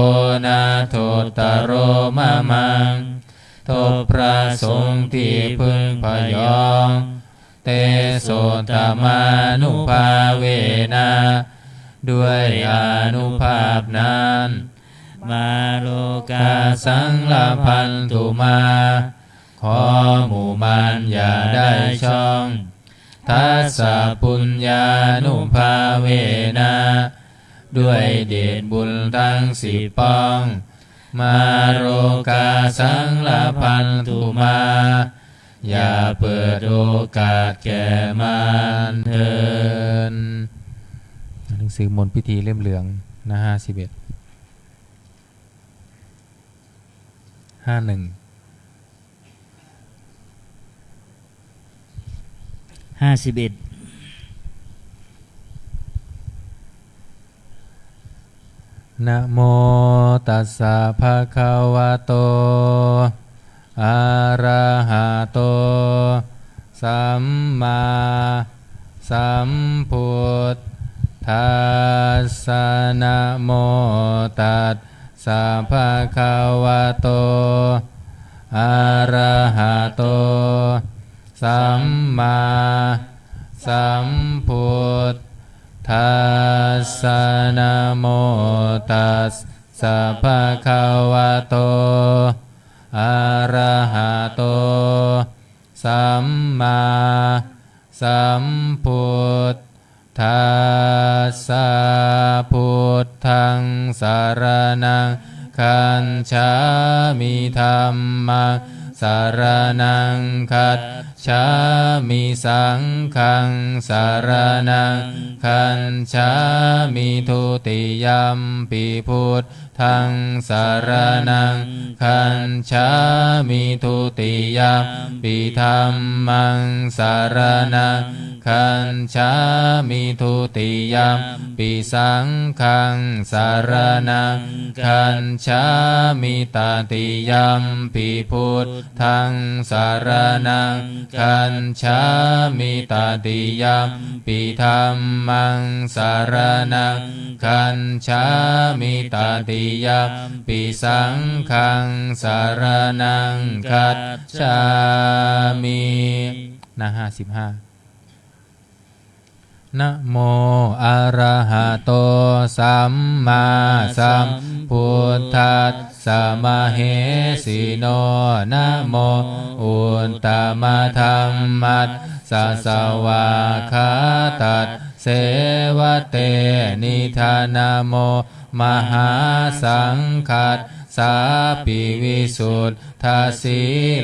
นาโทตโรมะมังโทพระสงฆ์ที่พึงพยองเตโสตมานุภาเวนะด้วยอานุภาพนั้นมาโลกาสังลพันตุมาขอหมู่มารอย่าได้ช่องทัสสะปุญญานุภาเวนะด้วยเดชบุญทั้งสิบป้องมาโลกาสังลพันตุมาอย่าเปิดโอกาสแก่มารเถิดหนังสือมนต์พิธีเล่มเหลืองหน้า51 51 51นะโมตัสสะภะคะวะโตอะระหะโตสัมมาสัมพุทธัสสะนะโมตัส สัพพะคะวะโตอะระหะโตสัมมาสัมพุทธัสสะนะโมตัสสะภะคะวะโตอะระหะโตสัมมาสัมพุทธัสสะพุทธังสรณังคัจฉามิธัมมังสรณังคัจฉามิสังฆังสรณังคัจฉามิทุติยัมปิพุทธังสรณังคัจฉามิทุติยัมปิธัมมังสรณังคัจฉามิทุติยัมปิสังฆังสรณังคัจฉามิตติยัมปิพุทธังสรณังคัจฉามิตติยัมปิธัมมังสรณังคัจฉามิตติยัมปิสังฆังสรณังคัจฉามินะ55นะโมอะระหะโตสัมมาสัมพุทธัสสะมะเหสิโนนะโมอุตตมะธัมมัสสะสวะคาตัสเสวะเตนิธานะโมมหาสังฆัสสาปิวิสุทธาสี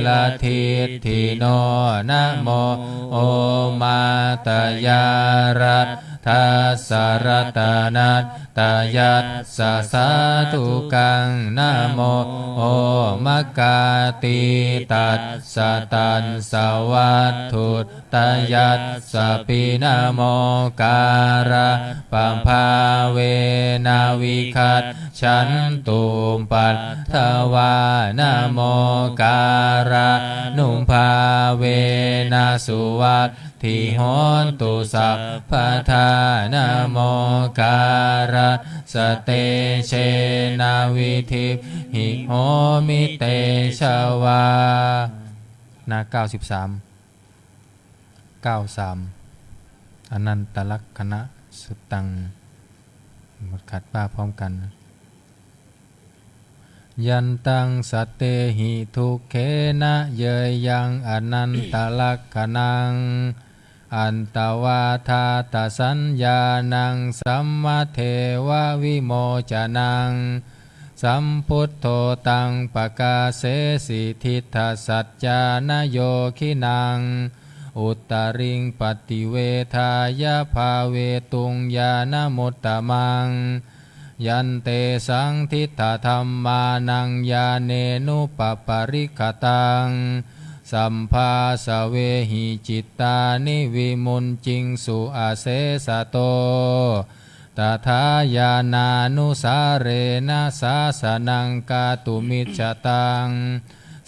ลทิฏฐิโนนะโมโอมาตยารัตทัสสะรัตนัตตยัสสะสาธุกังนะโมโอมะกาติตัสสะตันสวัตถุตยัสสะปินะโมการะปัมภาเวนะวิคัตฉันตุมปัตถวานะโมการะนุมภาเวนะสุวัตทิโหนตุสัพพทานะโมการะสเตเชนะวิทิหิโหมิเตชวานะ93อนันตลักขณะสุตังหมดขัดป้าพร้อมกันยันตังสัตเตหิทุกเขนะเยยยังอนันตลักขณังอันตวาทาตสัญญานังสัมมาเทววิโมจนังสัมพุทโธตังปกาเสสิทิฏฐสัจจานโยคินังอุตตริงปฏิเวทายาภาเวตุงญาณมุตตมังยันเตสังทิฏฐธรรมานังญาเนนุปปริคตังสัมภาสเวหิจิตตานิวิมุนจิงสุอาเสสโตตถาญาณานุสาเรนะสาสนังกาตุมิจฉตัง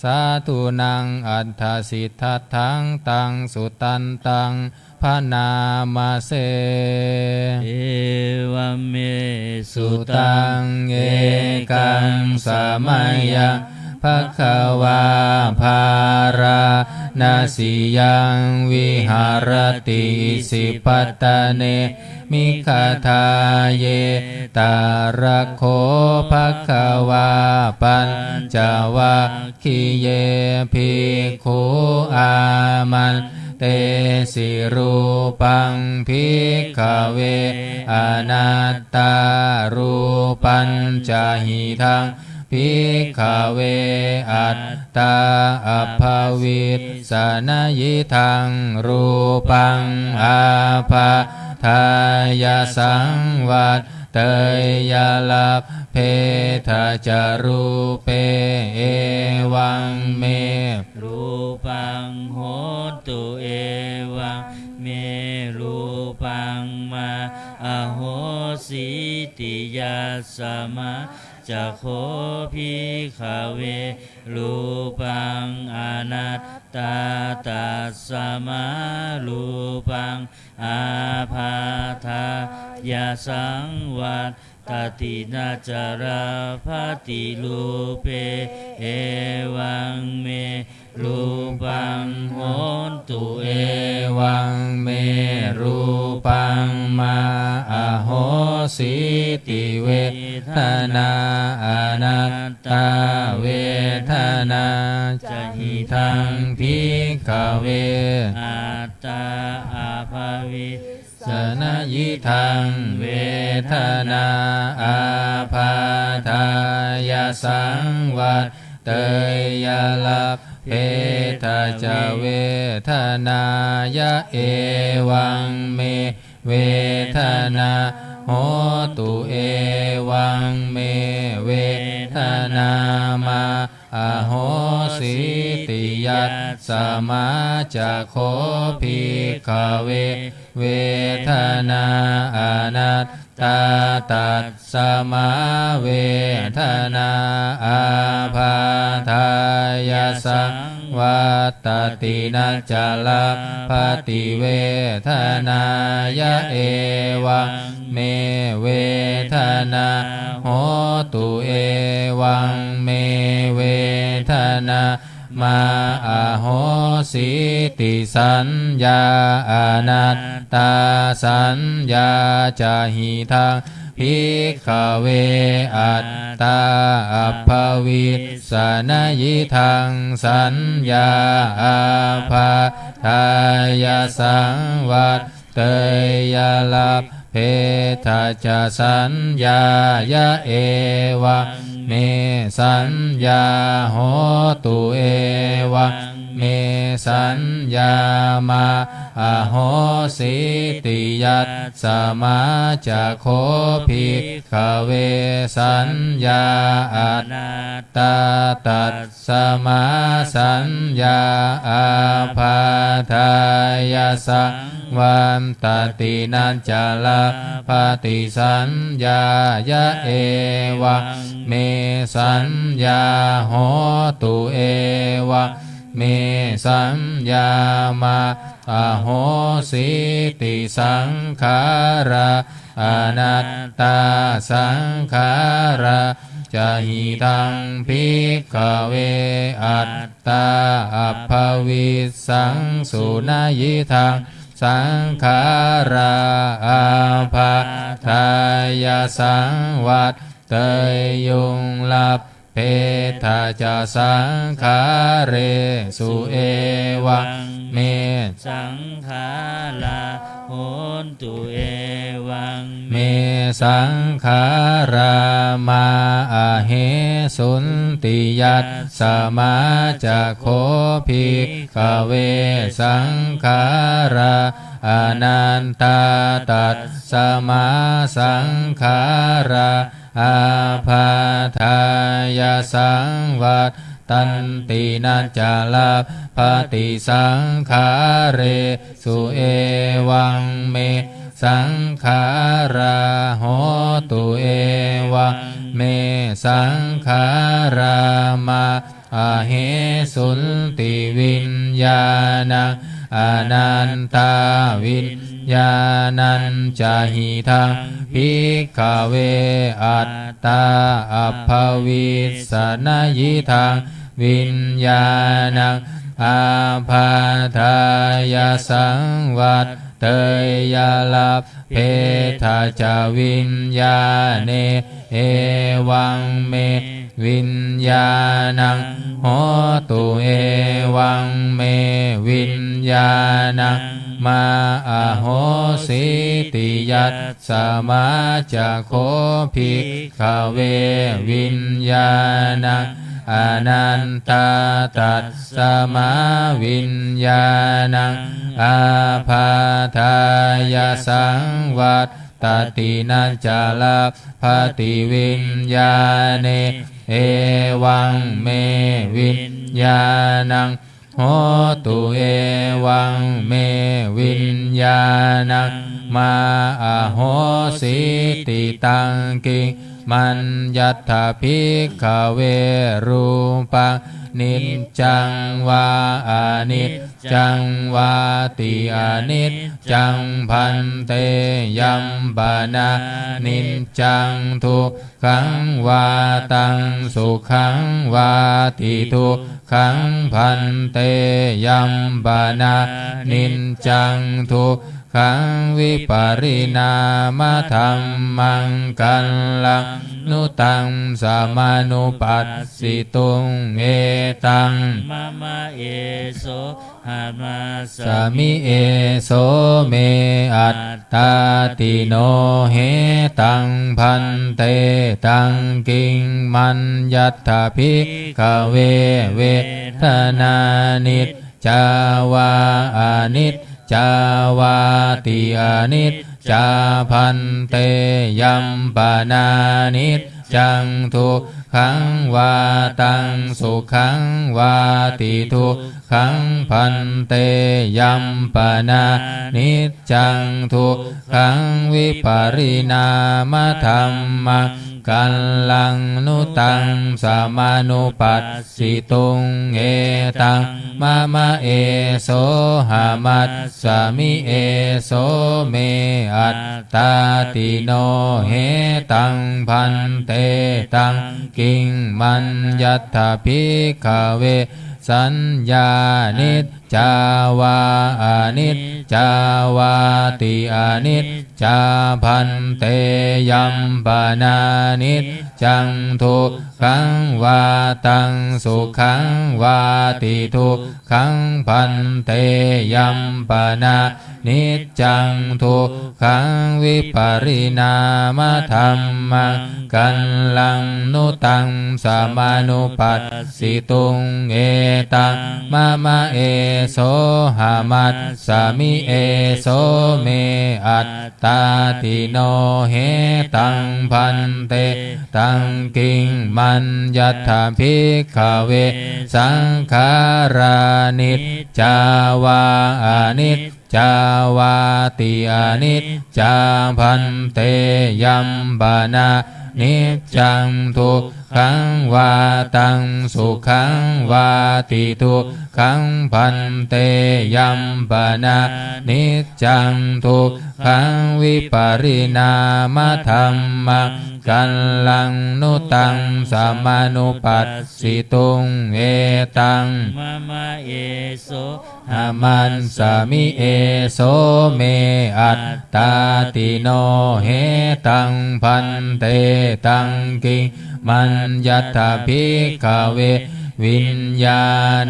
สาธุนังอัฏฐสิทธัตถังตังสุตันตังพนามาเสเอวเมสุตังเอกังสมัยยังภควาภารานาสิยังวิหารติสิปัตตะเนมิคทาเยตาระโคภควาปัญจวัคคีเยภิกขุอามันเตสิรูปังภิกขเวอนัตตารูปัญจหิทังภิกขเวอัตตาอัปภวิสสนยิทังรูปังอาภาทายสังวัตเตยลัพเพทะจารูเปเอวังเมรูปังโหตุเอวังเมรูปังมาอโหสิติยาสมะจะโคภิกขเวรูปังอนัตตาตัสสมารูปังอาภาธา ยาสังวัตตตินาจาราภติลูเปเอวังเมรูปังโหนตุเอวังเมรูปังมาอโหสิติเวทนาอนัตตาเวทนาจะหิทังภิกขเวอัตตาอาภวิสนะยิทังเวทนาอาภาทายสังวัตเตยลัพเพทะจเวทนายะเอวังเมเวทนาโหตุเอวังเมเวทนามาอโหสิติยัสสมาจะโคภิกขเวเวทนาอนัตตาตัสสมาเวทนาอาภาทายสังวัตตินัจจลภติเวทนายะเอวังเมเวทนาโหตุเอวังเมเวทนามาอโหสิติสัญญาอนัตตาสัญญาจะหิทังภิกขเวอัตตาอัปภวิสนะยิทังสัญญาอาภาทายสังวัตเตยลัพเพทะจสัญญายะเอวะเมสัญญาโหตุเอวะเมสัญญามาอโหสิติยัสสมาจะโคภิกขเวสัญญาอนัตตาตัสสมาสัญญาอาภาทายสังวันตตินันจลาภติสัญญายะเอวะเมสัญญาโหตุเอวะเมสัญญามาอโหสิติสังขาราอนัตตาสังขาราจะหิทังภิกขเวอัตตาอัปภวิสังสุนายิทังสังขาราอาภาทายสังวัตเตยยุงลัพเพทะจสังขาเรสุเอวังเมสังขาราโหนตุเอวังเมสังขารามาอะเหสุนติยัสสมาจะโคภิกขเวสังขาราอนันตาตัสสมาสังขาราอาภาทายสังวัตตันตินัจจลาภติสังขาเรสุเอวังเมสังขาราโหตุเอวังเมสังขารามาอะเหสุนติวิญญาณังอนันตาวิญญาณัญจะหิทังภิกขเวอัตตาอัปภวิสนะยิทังวิญญาณังอาภาทายสังวัตเตยลัพเพทะจวิญญาเนเอวังเมวิญญาณังโหตุเอวังเมวิญญาณังมาอโหสิติยัสสมาจะโคภิกขเววิญญาณังอนันตาตัสสมาวิญญาณังอาภาทายสังวัตตตินัจจลาภติวิญญาเนเอวังเมวิญญาณังโหตุเอวังเมวิญญาณังมาอโหสิติตังกิโล มัญญัตถภิกขเวรูปังนิจจังวาอนิจจังวาติอนิจจังพันเตยัมปนานิจจังทุกขังวาตังสุขังวาติทุกขังพันเตยัมปนานิจจังทุกขังวิปริณามธัมมังกัลลังนุตังสามานุปัสสิตุงเอตังมะมะเอโสหามาส สามิเอโสเมอัตตาติโนเหตังพันเตตังกิงมัญญัตถภิกขเวเวทนานิจจาวาอนิจจาวาติอนิจจาพันเตยัมปนานิจจังทุกขังวาตังสุขังวาติทุกขังพันเตยัมปนานิจจังทุกขังวิปริณามธัมมังกัลลังนุตังสามานุปัสสิตุงเอตังมะมะเอโสหามัสสามิเอโสเมอัตตาติโนเหตังพันเตตังกิงมัญญัตถภิกขเวสัญญานิจจาวาอนิจจาวาติอนิจจาพันเตยัมปนานิจจังทุกขังวาตังสุขังวาติทุกขังพันเตยัมปนานิจจังทุกขังวิปริณามธัมมังกัลลังนุตังสามานุปัสสิตุงเอตังมะมะเอโสหามัสสามิเอโสเมอัตตาติโนเหตังพันเตตังกิงมัญญัตถภิกขเวสังขารานิจจาวาอนิจจาวาติอนิจจาพันเตยัมปนานิจจังทุกขังวาตังสุขังวาติทุกขังพันเตยัมปนานิจจังทุกขังวิปริณามธัมมังกัลลังนุตังสามานุปัสสิตุงเอตังมะมะเอโสหามันสามิเอโสเมอัตตาติโนเหตังพันเตตังกิงมัญญัตถภิกขเววิญญา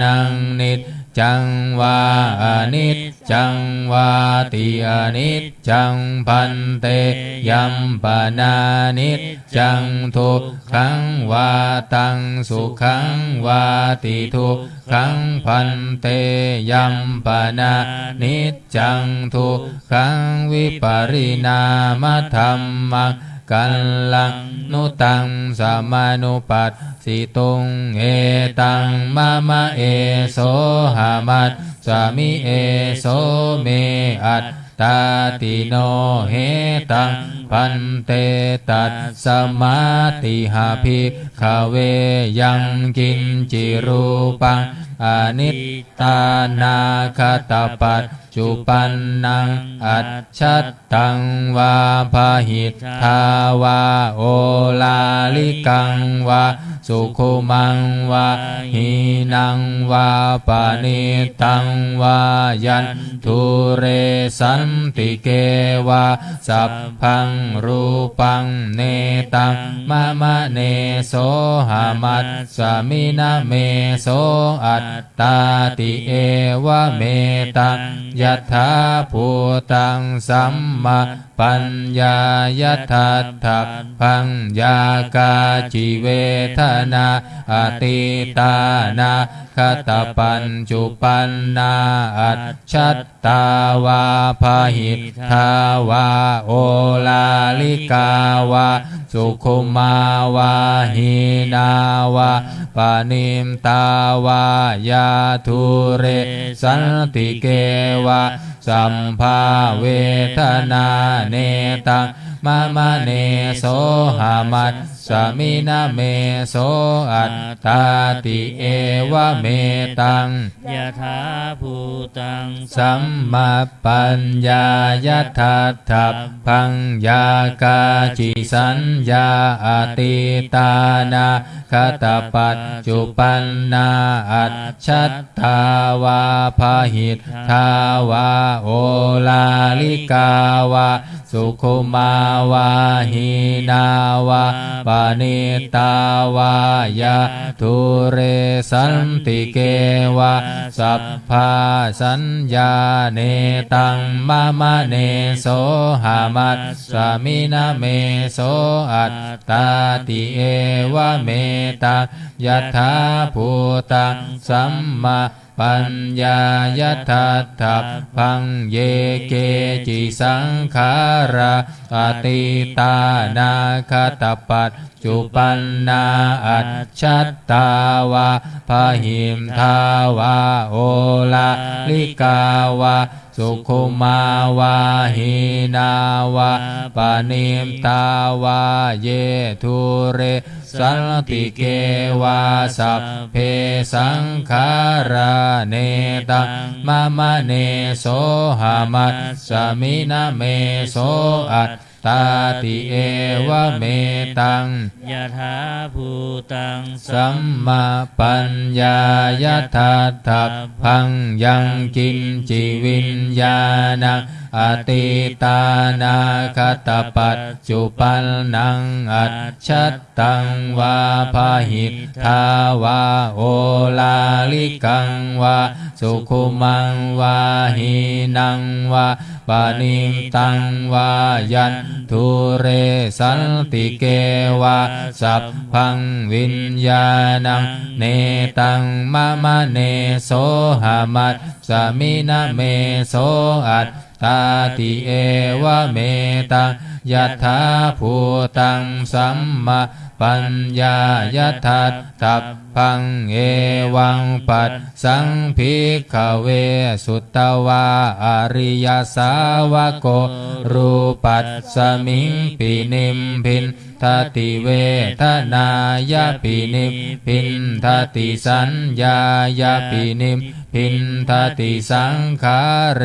ณังนิจจังวาอนิจจังวาติอนิจจังพันเตยัมปนานิจจังทุกขังวาตังสุขังวาติทุกขังพันเตยัมปนานิจจังทุกขังวิปริณามธัมมังกัลลังนุตังสามานุปัสสิตุงเอตังมะมะเอโสหามัสสามิเอโสเมอัตตาติโนเหตังพันเตตัสสมาติหาภิกขเวยังกินจิรูปังอนิตตานาคตปัจจุปันนังอัจฉัตตังวาภหิทธาวาโอลาลิกังวาสุขุมังวาหินังวาปานิตังวายันทุเรสันติเกวาสัพพังรูปังเนตังมะมะเนโสหามัสสามินะเมโสอัตตาติเอวะเมตังยัตถาภูตังสัมมาปัญญายัตถัตถะพังยากาจิเวทนาอติตานาคตปัญจุปันนาอัจฉัตตาวาภหิทธาวาโอลาลิกาวาสุขุมาวาหินาวาปานิมตาวายาทุเรสันติเกวาส สัมภาเวทนาเนตังมะมะเนโสหามัสสมินะเมโสอัตตาติเอวะเมตังยะถาภูตังสัมมาปัญญายทัตถะพังยากาจิสัญญาอติตานาคตปัจจุปันนาอัจฉัตตาวาพาหิตทาวาโอลาลิกาวาสุขุมาวาหินาวาปานิตาวายาทุเรสันติเกวาสัพพาสัญญาเนตังมะมะเนโสหามัสสมินะเมโสอัตตาติเอวะเมตังยะถาภูตังสัมมาปัญญายทัตถะพังเยเกจิสังขาราอติตานาคตปัจจุปันนาอัจฉัตตาวาพาหิมทาวาโอลาลิกาวาสุขุมาวาหินาวาปานิมตาวาเยทุเรสันติเกวาสัพเพสังขาราเนตังมะมะเนโสหามัสสมินะเมโสอัตตาติเอวะเมตังยะถาภูตังสัมมาปัญญายทัตถะพังยังกินจิวิญญาณังอติตานาคตปัจจุปันนังอัจฉัตตังวาพาหิตทาวาโอลาลิกังวาสุขุมังวาหินังวาปานิมตังวายันทุเรสันติเกวาสัพพังวิญญาณังเนตังมะมะเนโสหามัสสมินะเมโสอัตตาติเอวะเมตังยะถาภูตังสัมมาปัญญายทัตถะพังเอวังปัสสังภิกขเวสุตตวาอริยสาวโกรูปัสสมิงปินิมพินทติเวทนายาปินิมพินทติสัญญายาปินิมพินทติสังขาเร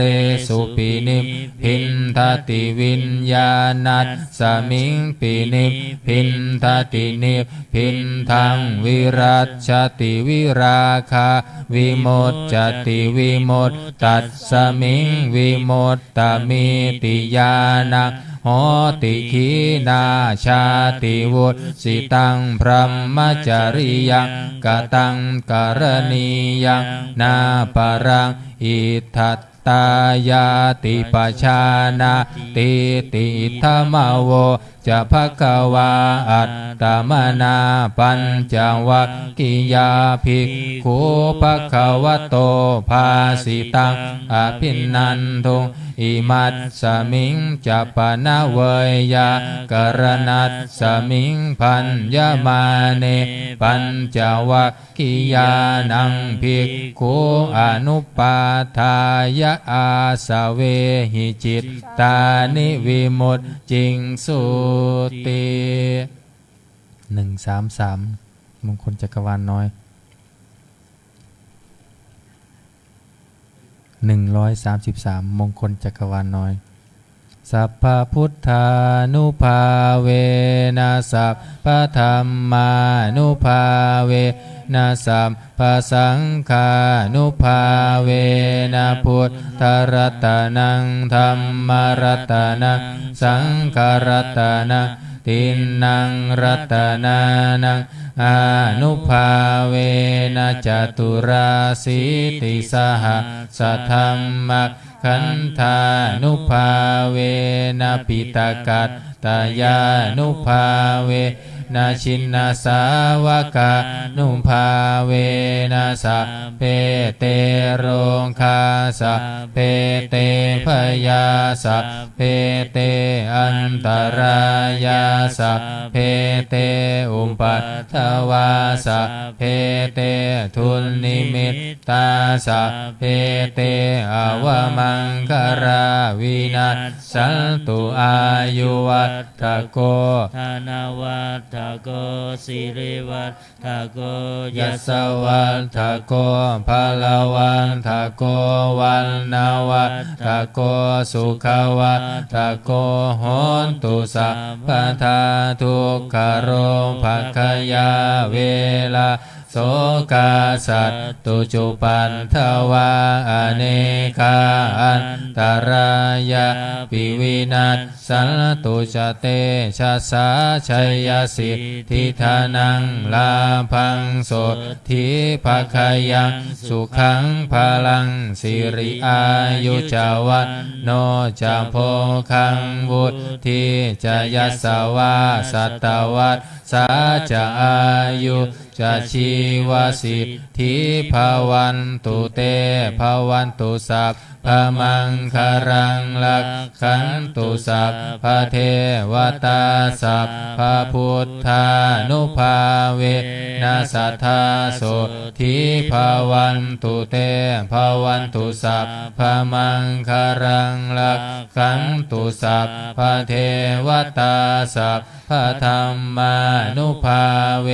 สุปินิมพินทติวิญญาณัสสมิงปินิมพินทตินิพินทังวิรัชชติวิราคาวิโมจจติวิโมตตัสสมิงวิโมตตมิติญาณังโหติขีนาชาติวุตสิตังพรหมจริยังกตังกรณียังนาปรังอิทัตตายาติปชานาติติธรรมโวจะภควาอัตตมนาปัญจวัคคิยาภิกขุภควโตภาสิตังอภินนันทุงอิมัตสมิงจัปนะเวยยากรณัตสมิงพัญญมาเนปัญจวัคคิยานังภิกขุอนุปาทายะอาสเวหิจิตตานิวิมุตจิงสุติ133มงคลจักรวาลน้อย133มงคลจักรวาลน้อยสัพพพุทธานุภาเวนะสัพพธรรมานุภาเวนะสัพพสังฆานุภาเวนะพุทธรัตนังธัมมรัตนังสังฆรัตนังตินนังรัตนานังอนุภาเวนะจตุราสีติสหสัทธัมมัคขันธานุภาเวนะปิตกัตตายานุภาเว นาชินนาสาวกานุภาเวนะสัพเพเตโรคาสัพเพเตพยาสัพเพเตอันตรายาสัพเพเตอุปัฏฐวาสัพเพเตทุนนิมิตตาสัพเพเตอวมังคาราวินัสสันตุอายุวัฏโกธนาวัฏโกสิริวัฏโกยัสสวัฏโกภาลาวันทโกวันนาวัฏโกสุขวัฏโกโหนตุสัพพทาทุกขโรภคยาเวลาโสกาสัตตุจุปันทวาอเนกาอันตรายาปิวินัสสันตุจเตชะสาชัยยสิทธิธานังลาภังโสทิภคยังสุขังพลังสิริอายุจาวัตโนจะโพคังวุฒิจะยัสสวาสัตตวัตสาจะอายุจะชีวสิทธิภาวันตุเตภาวันตุสัพพมังคารังลักขันตุสัพพเทวตาสัพพพุทธานุภาเวนัสสัทธาโสทิภาวันตุเตภาวันตุสัพพมังคารังลักขันตุสัพพเทวตาสัพพธรรมานุภาเว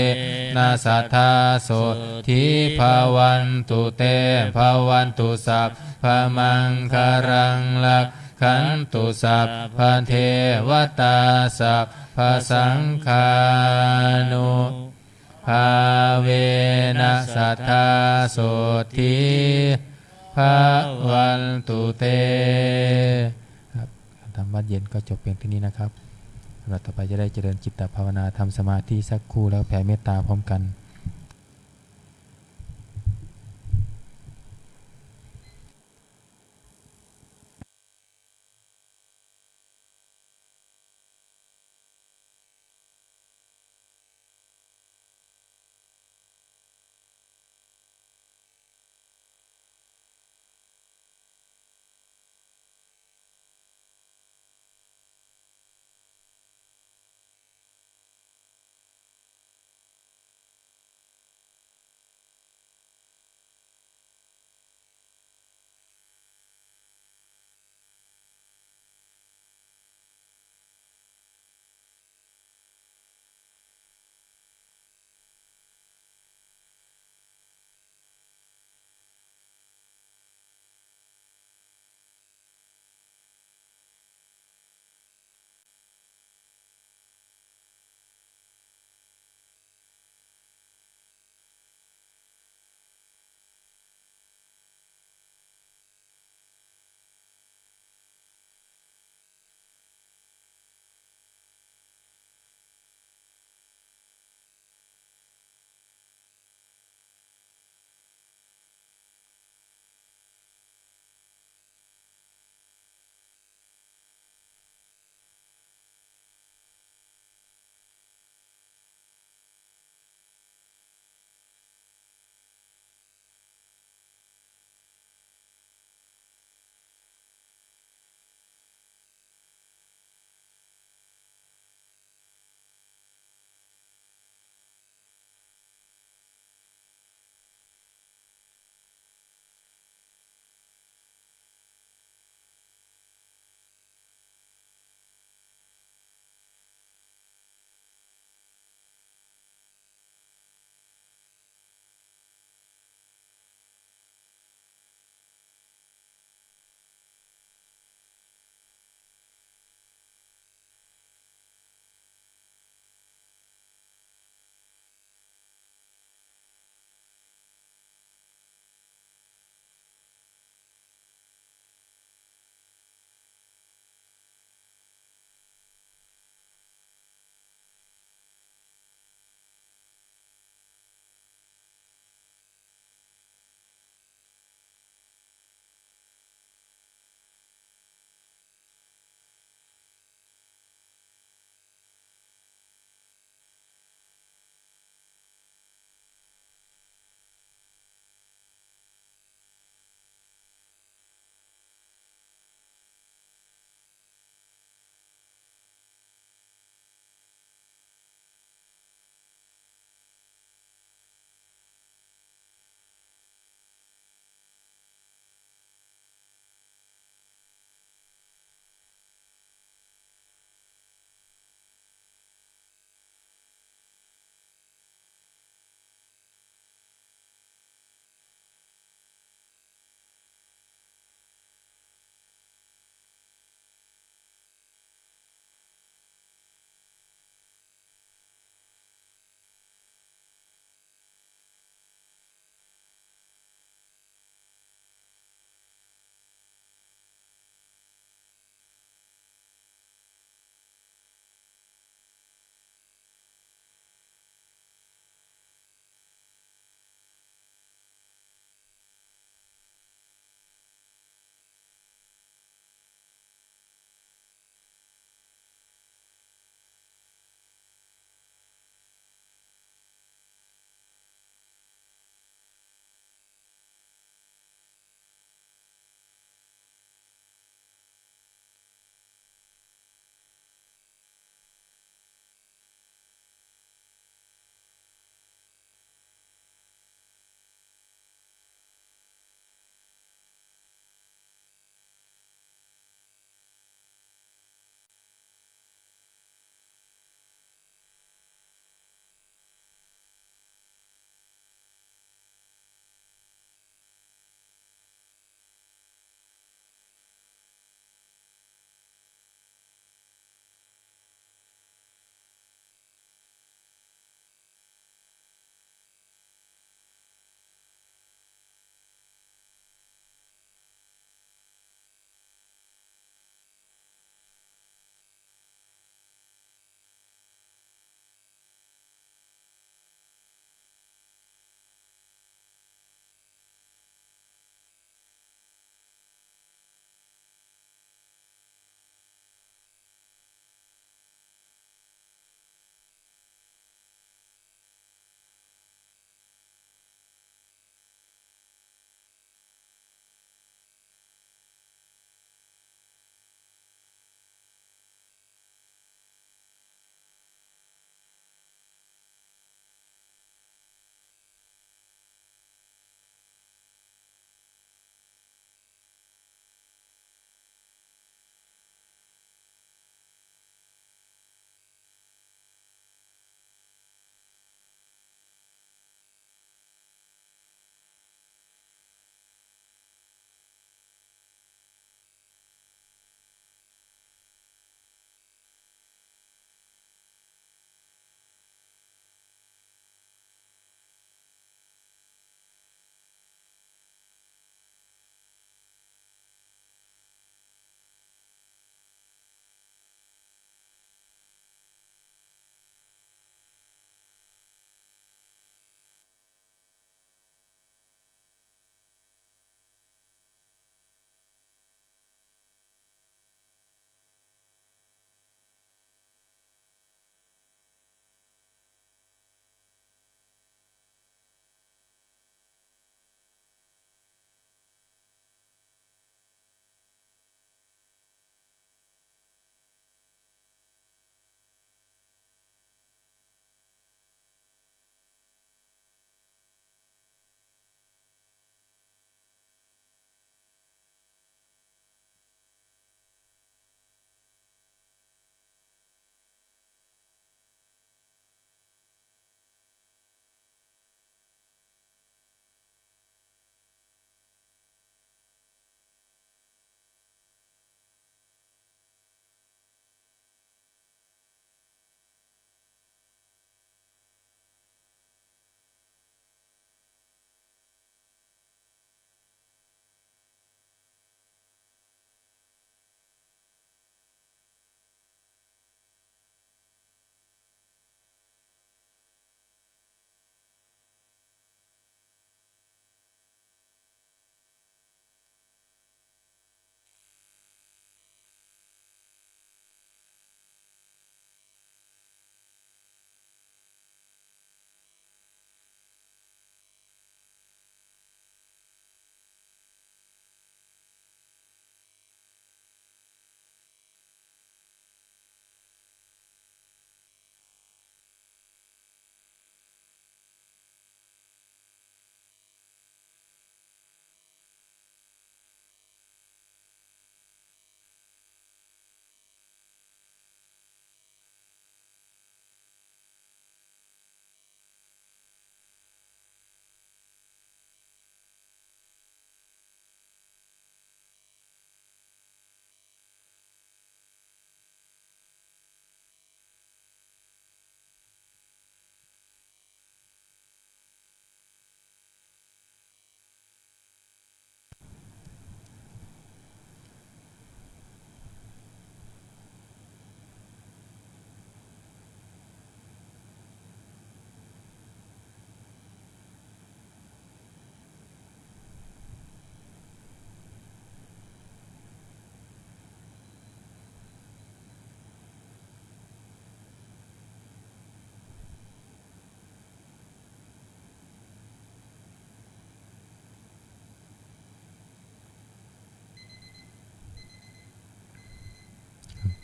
นัสสัทธาโสทิภาวันตุเตภาวันตุสัพพมังคารังลักขันตุสัพพเทวตาสัพพสังฆานุภาเวนัสสัทธาโสทิภาวันตุเตครับธรรมวัดเย็นก็จบเพียงเท่านี้นะครับเราต่อไปจะได้เจริญจิตภาวนาทำสมาธิสักครู่แล้วแผ่เมตตาพร้อมกัน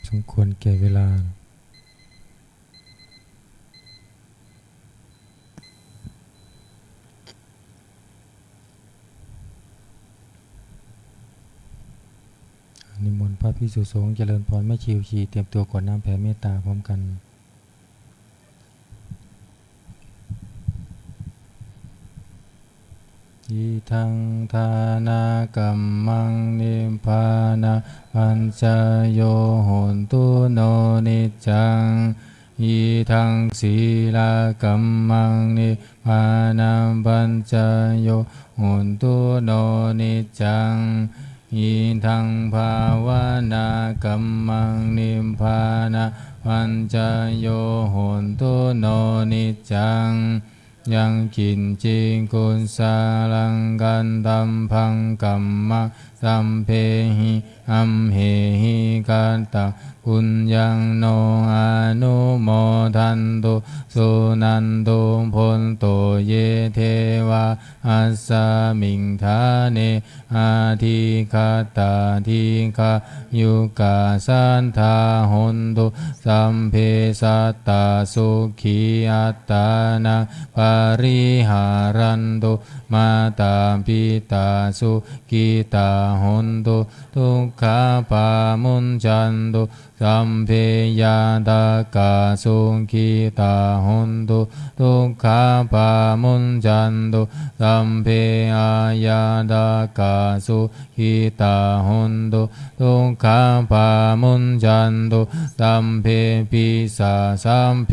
สมควรแก่เวลานิมนต์พระภิกษุสงฆ์เจริญพรแม่ชีวชีเตรียมตัวกรวดน้ำแผ่เมตตาพร้อมกันอิทังทานากรรมังนิพพานะปัญจโยโหนตุโนนิจจังอิทังศีลกัมมังนิพพานะปัญจโยโหนตุโนนิจจังอิทังภาวนากัมมังนิพพานะปัญจโยโหนตุโนนิจจังยังกินจิกุลสาลังกันตัมพังกัมมะสัมเพหิอัมเหหิกันตังปุญญังโนอนุโมทันตุสุนันตุพลโตเยเทวาอัสสมิงทาเนอาทิคาตาทิคายุกาสันทาหนตุสัมเพสัตตาสุขีอัตตานังปาริหารันตุมาตาปิตาสุกิตาหนตุทุกขาปามุญจันตุสัมเพยาตากาสุขิตาหนตุทุกขาปามุญจันตุสัมเพอายาตากาสุขิตาหนตุทุกขาปามุญจันตุสัมเพปิสาสัมเพ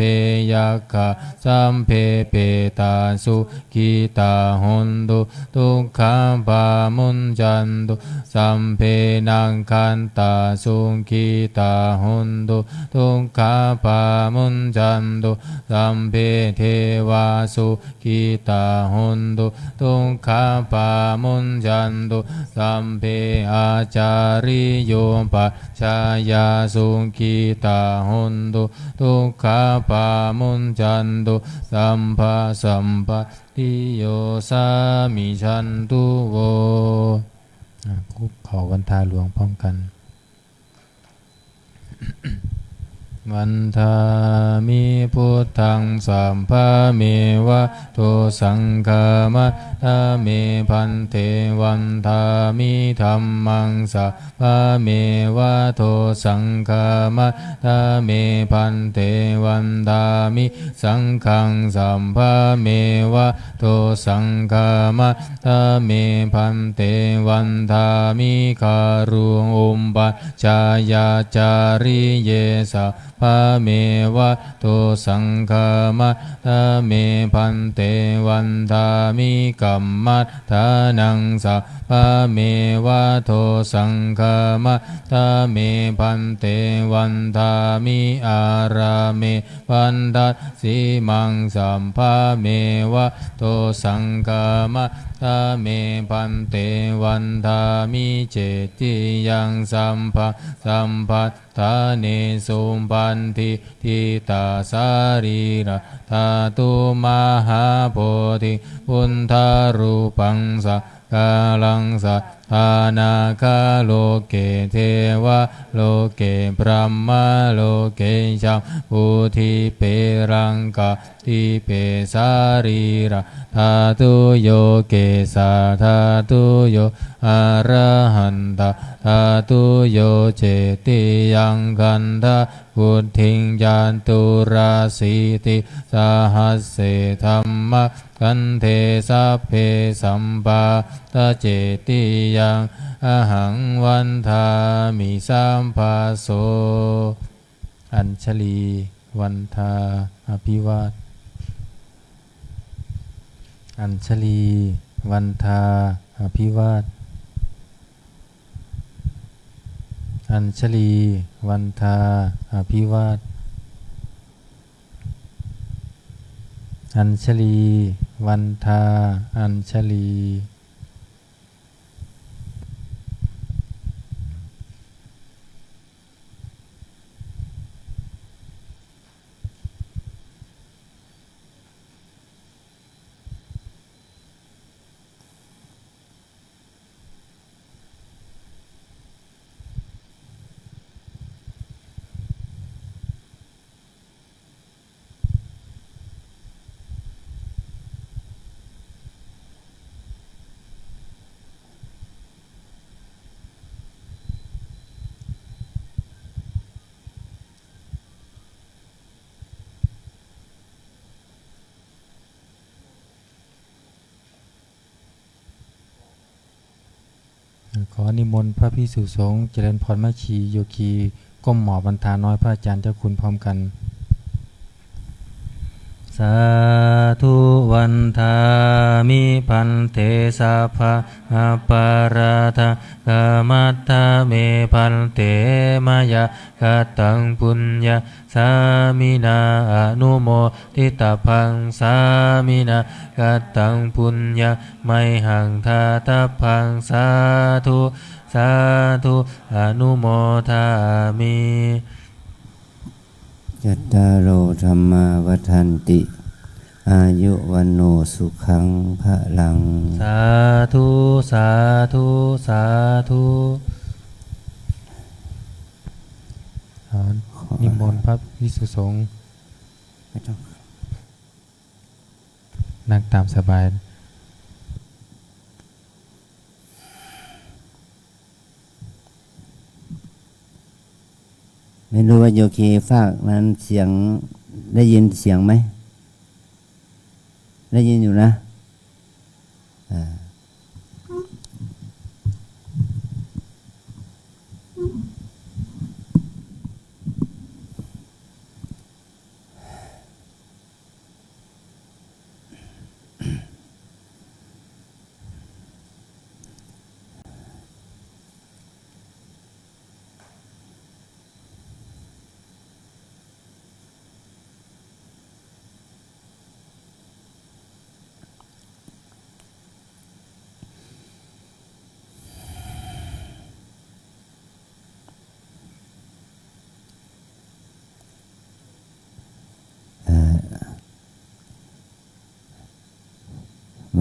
ยัคขะสัมเพเปตาสุขิตาหนตุทุกขาปามุญจันตุสัมเพนังคันตาสุขิตาหนตุทุกขาปามุญจันตุสัมเพเทวาสุขิตาหนตุทุกขาปามุญจันตุสัมเพอาจาริโยปัจจายาสุขิตาหนตุทุกขาปามุญจันตุสัมภะสัมปติโยสามิชันตุโวคุกเขาวันทาหลวงพร้อมกันวันทามิพุทธังสัมภะเมวะโตสังฆามะทาเมพันเทวันทามิธัมมังสัพพะเมวะโตสังฆามะทาเมพันเทวันทามิสังฆังสัมภะเมวะโตสังฆามะทาเมพันเทวันทามิคารุงอุมปัจจายาจาริเยสะพะเมวะโตสังฆามะทาเมพันเตวันทามิกัมมัฏฐานังสัพพะเมวะโตสังฆามะทาเมพันเตวันทามิอาราเมพันทัสสิมังสัมภะเมวะโตสังฆามะทาเมพันเตวันทามิเจติยังสัมภะสัมภัตตาเนสุปันธิทิตาสารีระธาตุมหาโพธิพุทธารูปังสักกาลังสัทธานาคาโลเกเทวะโลเกพรหมโลเกชังพุธิเปรังกะติเปสารีระธาตุโยเกสาธาตุโยอะระหันตธาตุโยเจติยังกันทะพุทธิงยานตุราสีติสหัสเสธัมมะกันเทสัพเพสัมปาตะเจติยังอหังวันทามิสัมภาโสอัญชลีวันทาอภิวาทอัญชลีวันทาอภิวาทอัญชลีวันทาอภิวาทอัญชลีวันทาอัญชลี ขอนิมนต์พระภิกษุสงฆ์เจริญพรแม่ชีโยคีก้มหมอบบรรทาน้อยพระอาจารย์เจ้าคุณพร้อมกันสาธุวันทามิพันเตสัพพะปาราทากามัตถาเมพันเตมายะกตังปุญญาสามินาอนุโมทิตาพังสามินากตังปุญญาไมหังทาตาพังสาธุสาธุอนุโมทามิยัตตาโรธรรมาวัฏันติอายุวันโนสุขังพะลังสาธุสาธุสาธุนิมนต์พระภิกษุสงฆ์นั่งตามสบายไม่รู้ว่าโยคีฝากนั้นเสียงได้ยินเสียงไหมได้ยินอยู่นะ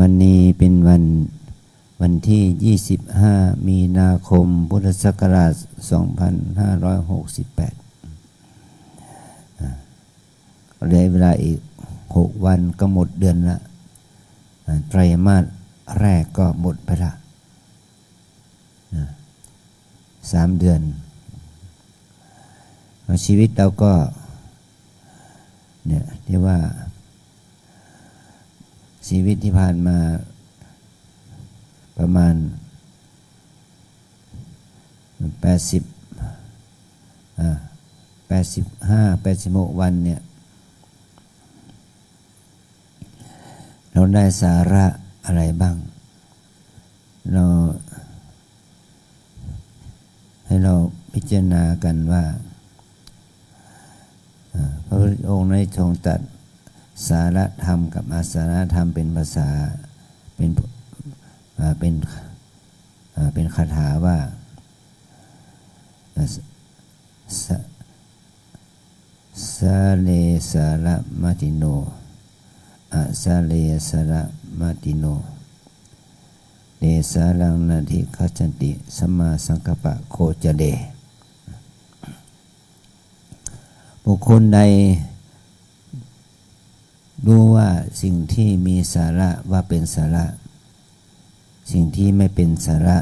วันนี้เป็นวันที่25มีนาคมพุทธศักราช2568เหลือเวลาอีก6วันก็หมดเดือนละไตรมาสแรกก็หมดไปละ3 เดือนชีวิตเราก็เนี่ยที่ว่าชีวิตที่ผ่านมาประมาณ85-86 วันเนี่ยเราได้สาระอะไรบ้างให้เราพิจารณากันว่าพระพุทธองค์ได้ทรงตรัสสารธรรมกับอสารธรรมเป็นภาษาเป็นคาถาว่าสาเลสารมติโนอสาเลสารมติโนเดสารังนาทิคัจฉันติสัมมาสังกัปปะโคจเดบุคคลใดรู้ว่าสิ่งที่มีสาระว่าเป็นสาระสิ่งที่ไม่เป็นสาระ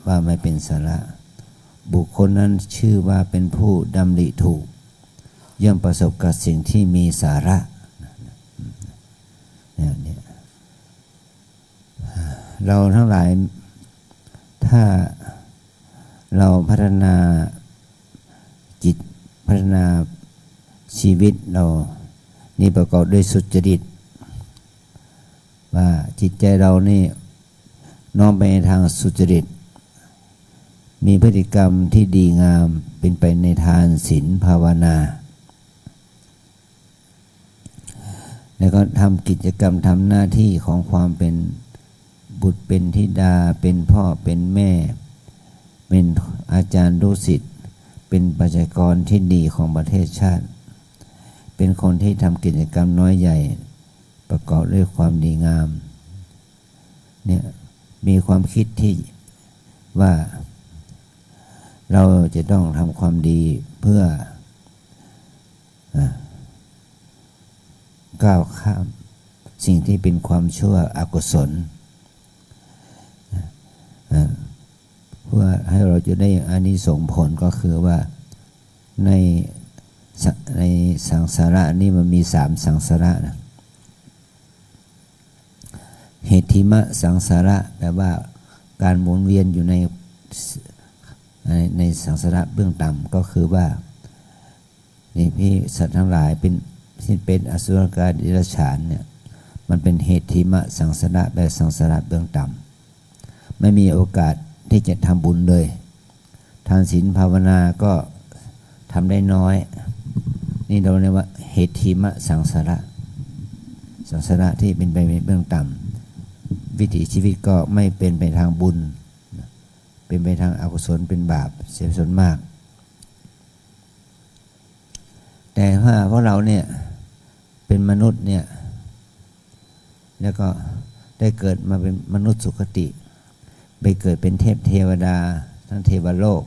ว่าไม่เป็นสาระบุคคลนั้นชื่อว่าเป็นผู้ดำริถูกย่อมประสบกับสิ่งที่มีสาระเนี่ยเราทั้งหลายถ้าเราพัฒนาจิตพัฒนาชีวิตเรานี่ประกอบด้วยสุจริตว่าจิตใจเรานี่น้อมไปในทางสุจริตมีพฤติกรรมที่ดีงามเป็นไปในทานศีลภาวนาแล้วก็ทำกิจกรรมทำหน้าที่ของความเป็นบุตรเป็นธิดาเป็นพ่อเป็นแม่เป็นอาจารย์ลูกศิษย์เป็นประชากรที่ดีของประเทศชาติเป็นคนที่ทำกิจกรรมน้อยใหญ่ประกอบด้วยความดีงามเนี่ยมีความคิดที่ว่าเราจะต้องทำความดีเพื่อก้าวข้ามสิ่งที่เป็นความชั่วอกุศลเพื่อให้เราจะได้อานิสงส์ผลก็คือว่าในสังสาระนี่มันมี3สังสาระนะเหติมะสังสาระแปลว่าการหมุนเวียนอยู่ใน ในสังสาระเบื้องต่ำก็คือว่านี่พี่สัตว์ทั้งหลายเป็นอสุรกายดิรัจฉานเนี่ยมันเป็นเหตุทิมะสังสาระแบบสังสาระเบื้องต่ำไม่มีโอกาสที่จะทำบุญเลยทานศีลภาวนาก็ทำได้น้อยนี่เราเรียกว่าเหตุทิมะสังสาระที่เป็นไปเบื้องต่ำวิถีชีวิตก็ไม่เป็นไปทางบุญเป็นไปทางอกุศลเป็นบาปเสียส่วนมากแต่ว่าพวกเราเนี่ยเป็นมนุษย์เนี่ยแล้วก็ได้เกิดมาเป็นมนุษย์สุคติไปเกิดเป็นเทพเทวดาทั้งเทวโลก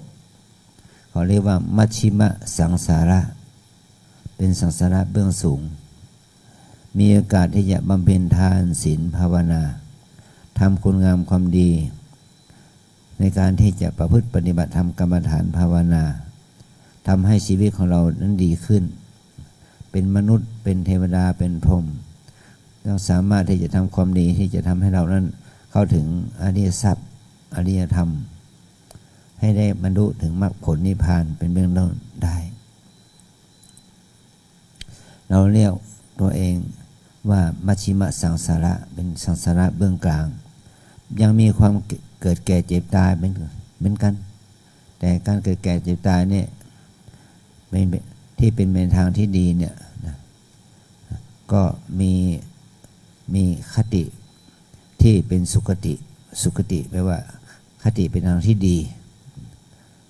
เขาเรียกว่ามัชชิมะสังสาระเป็นสังสาระเบื้องสูงมีโอกาสที่จะบำเพ็ญทานศีลภาวนาทำคุณงามความดีในการที่จะประพฤติปฏิบัติธรรมกรรมฐานภาวนาทำให้ชีวิตของเรานั้นดีขึ้นเป็นมนุษย์เป็นเทวดาเป็นพรหมเราสามารถที่จะทำความดีที่จะทำให้เรานั้นเข้าถึงอริยทรัพย์อริยธรรมให้ได้บรรลุถึงมรรคผลนิพพานเป็นเบื้องต้นได้เราเรียกตัวเองว่ามัชชิมะสังสาระเป็นสังสาระเบื้องกลางยังมีความเกิดแก่เจ็บตายเป็นกันแต่การเกิดแก่เจ็บตายเนี่ยที่เป็นทางที่ดีเนี่ยก็มีคติที่เป็นสุคติแปลว่าคติเป็นทางที่ดี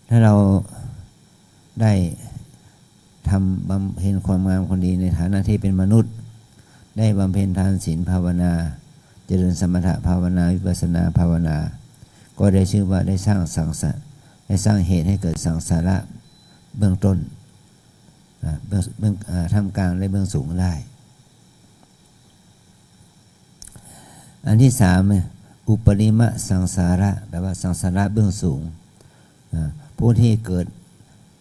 ถ้าเราได้ทำบำเพ็ญความงามความดีในฐานะที่เป็นมนุษย์ได้บำเพ็ญทานศีลภาวนาเจริญสมถะภาวนาวิปัสสนาภาวนาก็ได้ชื่อว่าได้สร้างเหตุให้เกิดสังสาระเบื้องต้นเบื้องท่ามกลางและเบื้องสูงได้อันที่สามอุปริมะสังสาระแปลว่าสังสาระเบื้องสูงผู้ที่เกิด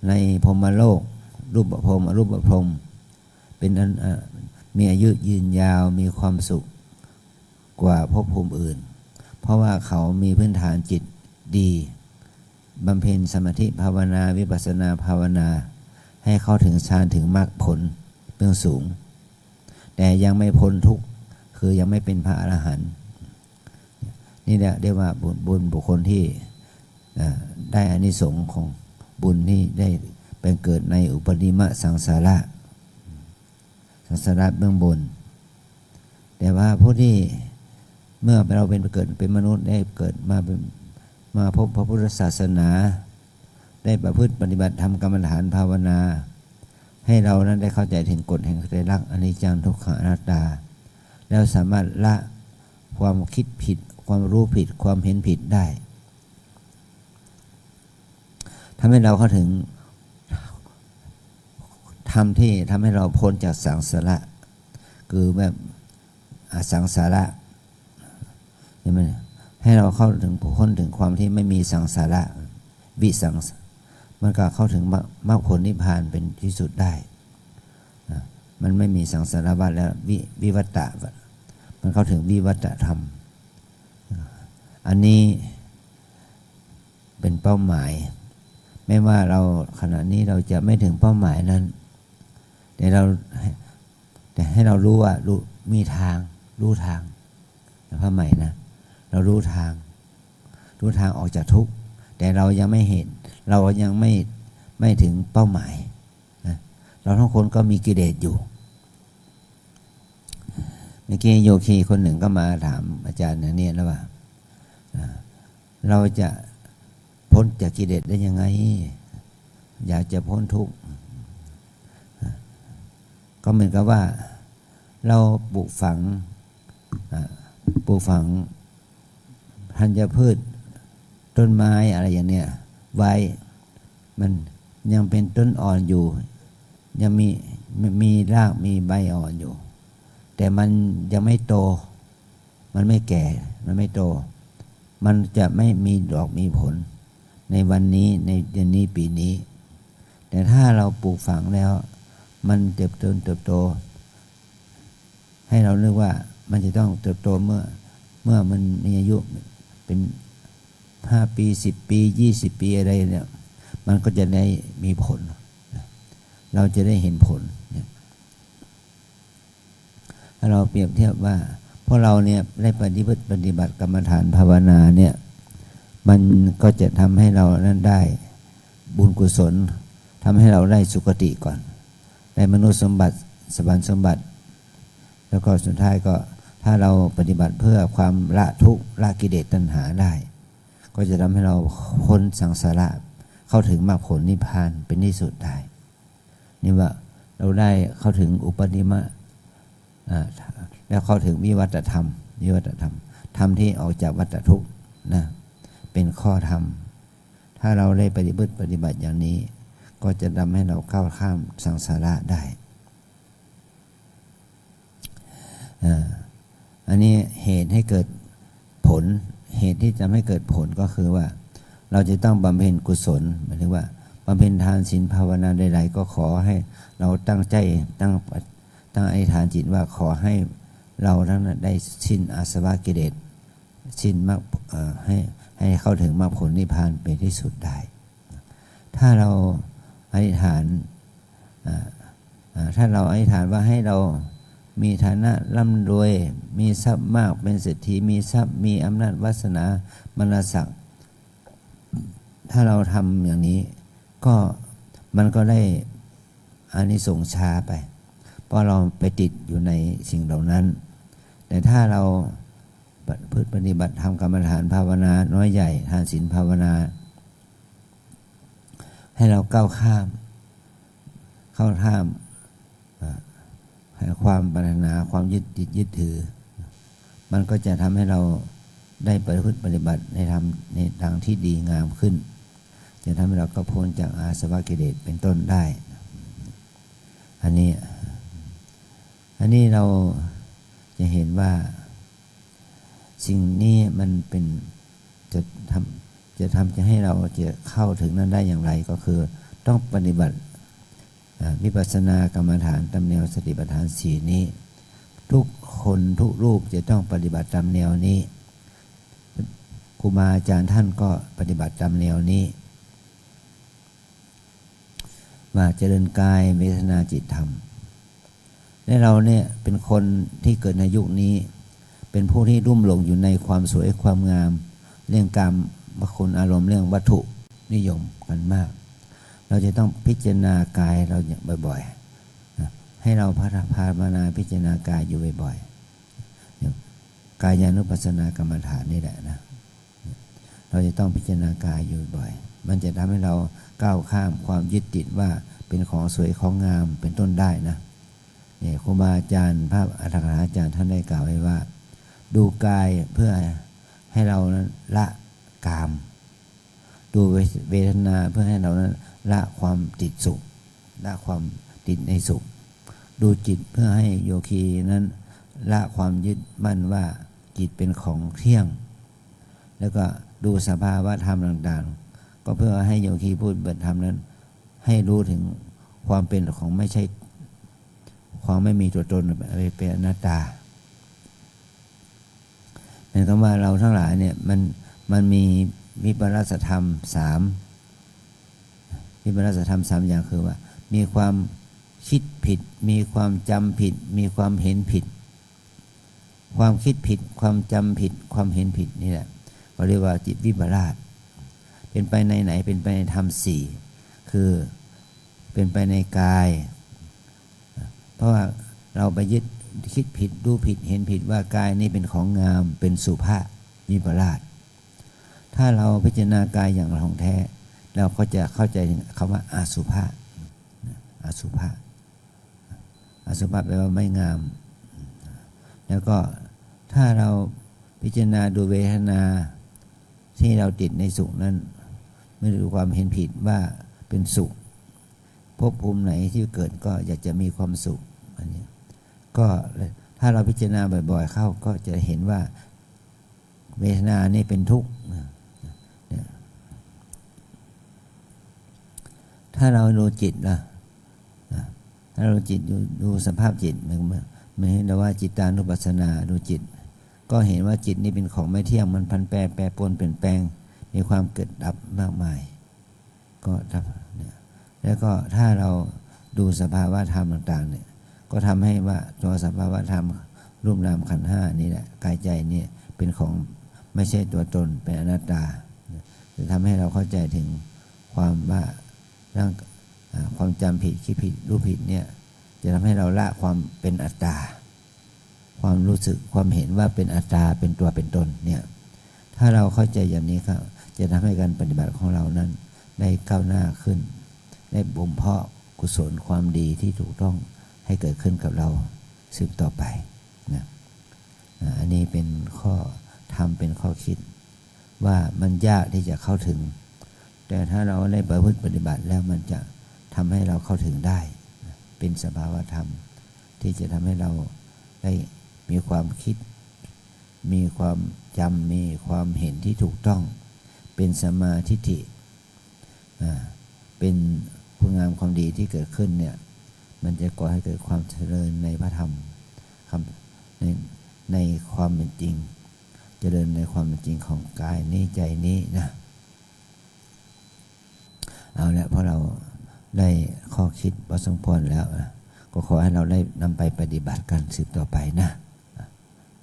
ในพรหมโลกรูปพรหมอรูปพรหมเป็นมีอายุยืนยาวมีความสุขกว่าภพภูมิอื่นเพราะว่าเขามีพื้นฐานจิตดีบำเพ็ญสมาธิภาวนาวิปัสสนาภาวนาให้เข้าถึงฌานถึงมรรคผลเบื้องสูงแต่ยังไม่พ้นทุกข์คือยังไม่เป็นพระอรหันต์นี่แหละเรียกว่าบุญบุคคลที่ได้อานิสงส์ของบุญที่ได้เป็นเกิดในอุปนิมะสังสาระเบื้องบนแต่ว่าผู้ที่เมื่อเราเป็นเกิดเป็นมนุษย์ได้เกิดมาพบพระพุทธศาสนาได้ประพฤติปฏิบัติธรรมกรรมฐานภาวนาให้เรานั้นได้เข้าใจถึงกฎแห่งไตรลักษณ์อนิจจังทุกขังอนัตตาแล้วสามารถละความคิดผิดความรู้ผิดความเห็นผิดได้ทำให้เราเข้าถึงธรรมที่ทำให้เราพ้นจากสังสาระคือแบบอสังสาระใช่ไหมให้เราเข้าถึงพ้นถึงความที่ไม่มีสังสาระวิสังมันก็เข้าถึงมรรคผลนิพพานเป็นที่สุดได้มันไม่มีสังสารวัฏแล้ววิวัตตะมันเข้าถึงวิวัตตธรรมอันนี้เป็นเป้าหมายไม่ว่าเราขณะนี้เราจะไม่ถึงเป้าหมายนั้นแต่ให้เรารู้ว่ามีทางรู้ทางพระใหม่นะเรารู้ทางออกจากทุกข์แต่เรายังไม่เห็นเรายังไม่ถึงเป้าหมายนะเราทุกคนก็มีกิเลสอยู่เมื่อกี้โยคีคนหนึ่งก็มาถามอาจารย์เนี่ยแล้วว่าเราจะพ้นจากกิเลสได้ยังไงอยากจะพ้นทุกข์ก็เหมือนกับว่าเราปลูกฝังธัญพืชต้นไม้อะไรอย่างเนี้ยไว้มันยังเป็นต้นอ่อนอยู่ยังมีรากมีใบอ่อนอยู่แต่มันยังไม่โตมันไม่แก่มันไม่โตมันจะไม่มีดอกมีผลในวันนี้ในเดือนนี้ปีนี้แต่ถ้าเราปลูกฝังแล้วมันเติบโตให้เรานึกว่ามันจะต้องเติบโตเมื่อมันมีอายุเป็น 15 ปี 10 ปี 20 ปีอะไรเนี่ยมันก็จะได้มีผลเราจะได้เห็นผลถ้าเราเปรียบเทียบว่าพวกเราเนี่ยได้ปฏิบัติกรรมฐานภาวนาเนี่ยมันก็จะทำให้เรานั้นได้บุญกุศลทำให้เราได้สุคติก่อนได้มนุษย์สมบัติสวรรค์สมบัติแล้วก็สุดท้ายก็ถ้าเราปฏิบัติเพื่อความละทุกข์ละกิเลสตัณหาได้ก็จะทำให้เราพ้นสังสาระเข้าถึงมรรคผลนิพพานเป็นที่สุดได้นี่ว่าเราได้เข้าถึงอุปนิมะแล้วเข้าถึงวิวัตธรรมธรรมที่ออกจากวัฏทุกข์นะเป็นข้อธรรมถ้าเราได้ปฏิบัติอย่างนี้ก็จะทำให้เราก้าวข้ามสังสาระได้อันนี้เหตุให้เกิดผลเหตุที่จะให้เกิดผลก็คือว่าเราจะต้องบำเพ็ญกุศลหมายถึงว่าบำเพ็ญทานศีลภาวนาใดๆก็ขอให้เราตั้งใจตั้งอธิษฐานจิตว่าขอให้เราทั้งนั้นได้สิ้นอาสวะกิเลสสิ้นมรรคให้เข้าถึงมรรคผลนิพพานเป็นที่สุดได้ถ้าเราอธิษฐานว่าให้เรามีฐานะร่ำรวยมีทรัพย์มากเป็นเศรษฐีมีทรัพย์มีอำนาจวาสนามรศักดิ์ถ้าเราทำอย่างนี้ก็มันก็ได้อานิสงส์ช้าไปเพราะเราไปติดอยู่ในสิ่งเหล่านั้นแต่ถ้าเราปฏิบัติทำกรรมฐานภาวนาน้อยใหญ่ทานศีลภาวนาให้เราก้าวข้ามความปรารถนาความยึดติดยึดถือมันก็จะทำให้เราได้ปฏิบัติในทางที่ดีงามขึ้นจะทำให้เราก็พ้นจากอาสวะกิเลสเป็นต้นได้อันนี้เราจะเห็นว่าสิ่งนี้มันเป็นจะให้เราจะเข้าถึงนั้นได้อย่างไรก็คือต้องปฏิบัติวิปัสสนากรรมฐานตามแนวสติปัฏฐานสี่นี้ทุกคนทุกรูปจะต้องปฏิบัติตามแนวนี้ครูบาอาจารย์ท่านก็ปฏิบัติตามแนวนี้ว่าเจริญกายเวทนาจิตธรรมและเราเนี่ยเป็นคนที่เกิดในยุคนี้เป็นผู้ที่รุ่มหลงอยู่ในความสวยความงามเรื่องกามคุณอารมณ์เรื่องวัตถุนิยมกันมากเราจะต้องพิจารณากายเราอย่างบ่อยๆให้เราภาวนาพิจารณากายอยู่บ่อยๆกายานุปัสสนากรรมฐานนี่แหละนะเราจะต้องพิจารณากายอยู่บ่อยมันจะทำให้เราก้าวข้ามความยึดติดว่าเป็นของสวยของงามเป็นต้นได้นะเนี่ยครูบาอาจารย์พระอัฏฐกถาจารย์ท่านได้กล่าวไว้ว่าดูกายเพื่อให้เรานั้นละกามดูเวทนาเพื่อให้เรานั้นละความติดสุขละความติดในสุขดูจิตเพื่อให้โยคีนั้นละความยึดมั่นว่าจิตเป็นของเที่ยงแล้วก็ดูสภาวะธรรมต่างๆก็เพื่อให้โยคีพูดบัตธรรมนั้นให้รู้ถึงความเป็นของไม่ใช่ความไม่มีตัวตนเป็นอนัตตาหมายความว่าเราทั้งหลายเนี่ยมันมีวิปลาสธรรมวิปลาสธรรม3อย่างคือว่ามีความคิดผิดมีความจำผิดมีความเห็นผิดความคิดผิดความจำผิดความเห็นผิดนี่แหละเราเรียกว่าจิตวิปลาสเป็นไปในไหนเป็นไปในธรรม4คือเป็นไปในกายเพราะว่าเราไปยึดคิดผิดดูผิดเห็นผิดว่ากายนี้เป็นของงามเป็นสุภาพวิปลาสถ้าเราพิจารณากายอย่างของแท้เราก็จะเข้าใจถึงคำว่าอสุภะอสุภะแปลว่าไม่งามแล้วก็ถ้าเราพิจารณาดูเวทนาที่เราติดในสุขนั้นไม่ดูความเห็นผิดว่าเป็นสุขภพภูมิไหนที่เกิดก็อยากจะมีความสุขอันนี้ก็ถ้าเราพิจารณาบ่อยๆเข้าก็จะเห็นว่าเวทนานี่เป็นทุกข์ถ้าเราดูจิตล่ะถ้าเราจิตดูสภาพจิตเหมือนเราว่าจิตตานุปัสสนาดูจิตก็เห็นว่าจิตนี่เป็นของไม่เที่ยงมันพันแปรปรวนเปลี่ยนแปลงมี มีความเกิดดับมากมายก็เนี่ยแล้วก็ถ้าเราดูสภาวะธรรมต่างๆเนี่ยก็ทำให้ว่าตัวสภาวะธรรมรูปนามขันธ์ห้านี่แหละกายใจเนี่ยเป็นของไม่ใช่ตัวตนเป็นอนัตตาจะทำให้เราเข้าใจถึงความว่าร่างความจำผิดคิดผิดรู้ผิดเนี่ยจะทำให้เราละความเป็นอัตตาความรู้สึกความเห็นว่าเป็นอัตตาเป็นตัวเป็นตนเนี่ยถ้าเราเข้าใจอย่างนี้ครับจะทำให้การปฏิบัติของเรานั้นได้ก้าวหน้าขึ้นได้บ่มเพาะกุศลความดีที่ถูกต้องให้เกิดขึ้นกับเราสืบต่อไปนะอันนี้เป็นข้อธรรมเป็นข้อคิดว่ามันยากที่จะเข้าถึงแต่ถ้าเราได้ประพฤติปฏิบัติแล้วมันจะทำให้เราเข้าถึงได้เป็นสภาวธรรมที่จะทำให้เราได้มีความคิดมีความจำมีความเห็นที่ถูกต้องเป็นสัมมาทิฏฐิเป็นคุณงามความดีที่เกิดขึ้นเนี่ยมันจะก่อให้เกิดความเจริญในพระธรรมในความเป็นจริงเจริญในความเป็นจริงของกายนี้ใจนี้นะเอาละเพราะเราได้ข้อคิดพอสมควรแล้วนะก็ขอให้เราได้นำไปปฏิบัติกันสืบต่อไปนะ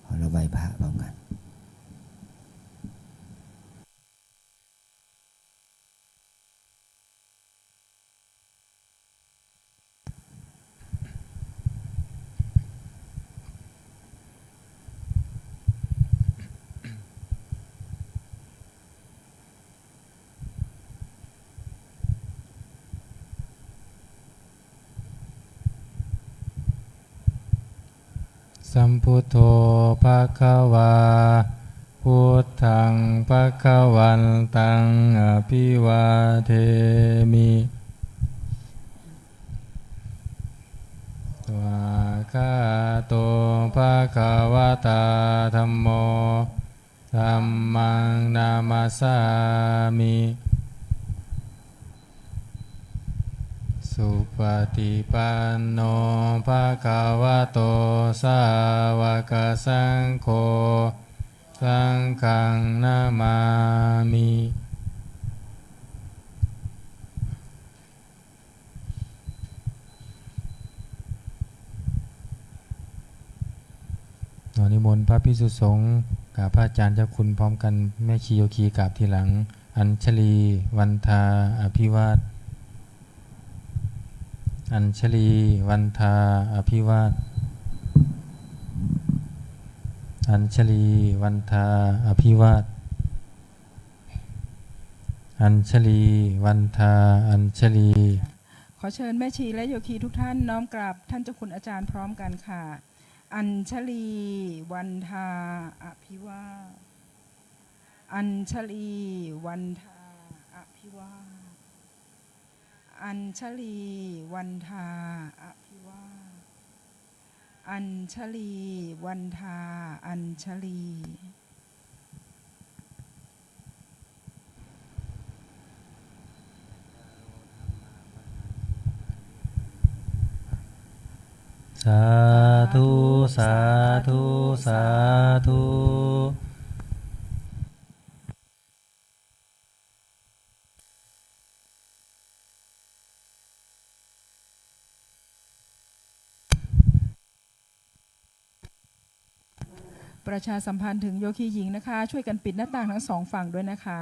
ขอเราไหว้พระพร้อมกันสัมพุทโธภควาพุทธังภควันตังอภิวาเทมิวาคาโตภควตาธัมโมธัมมังนามัสสามิสุปฏิปันโนภะคะวะโตสาวกสังโฆสังฆังนามามินิมนต์พระภิกษุสงฆ์กับพระอาจารย์เจ้าคุณพร้อมกันแม่ชีโยคีกราบทีหลังอัญชลีวันทาอภิวาทอัญชลีวันทาอภิวาทอัญชลีวันทาอภิวาทอัญชลีวันทาอัญชลีขอเชิญแม่ชีและโยคีทุกท่านน้อมกราบท่านเจ้าคุณอาจารย์พร้อมกันค่ะอัญชลีวันทาอภิวาทอัญชลีวันทาอภิวาทอัญชลีวันทาอภิวาทอัญชลีวันทาอัญชลีสาธุสาธุสาธุประชาสัมพันธ์ถึงโยคีหญิงนะคะช่วยกันปิดหน้าต่างทั้งสองฝั่งด้วยนะคะ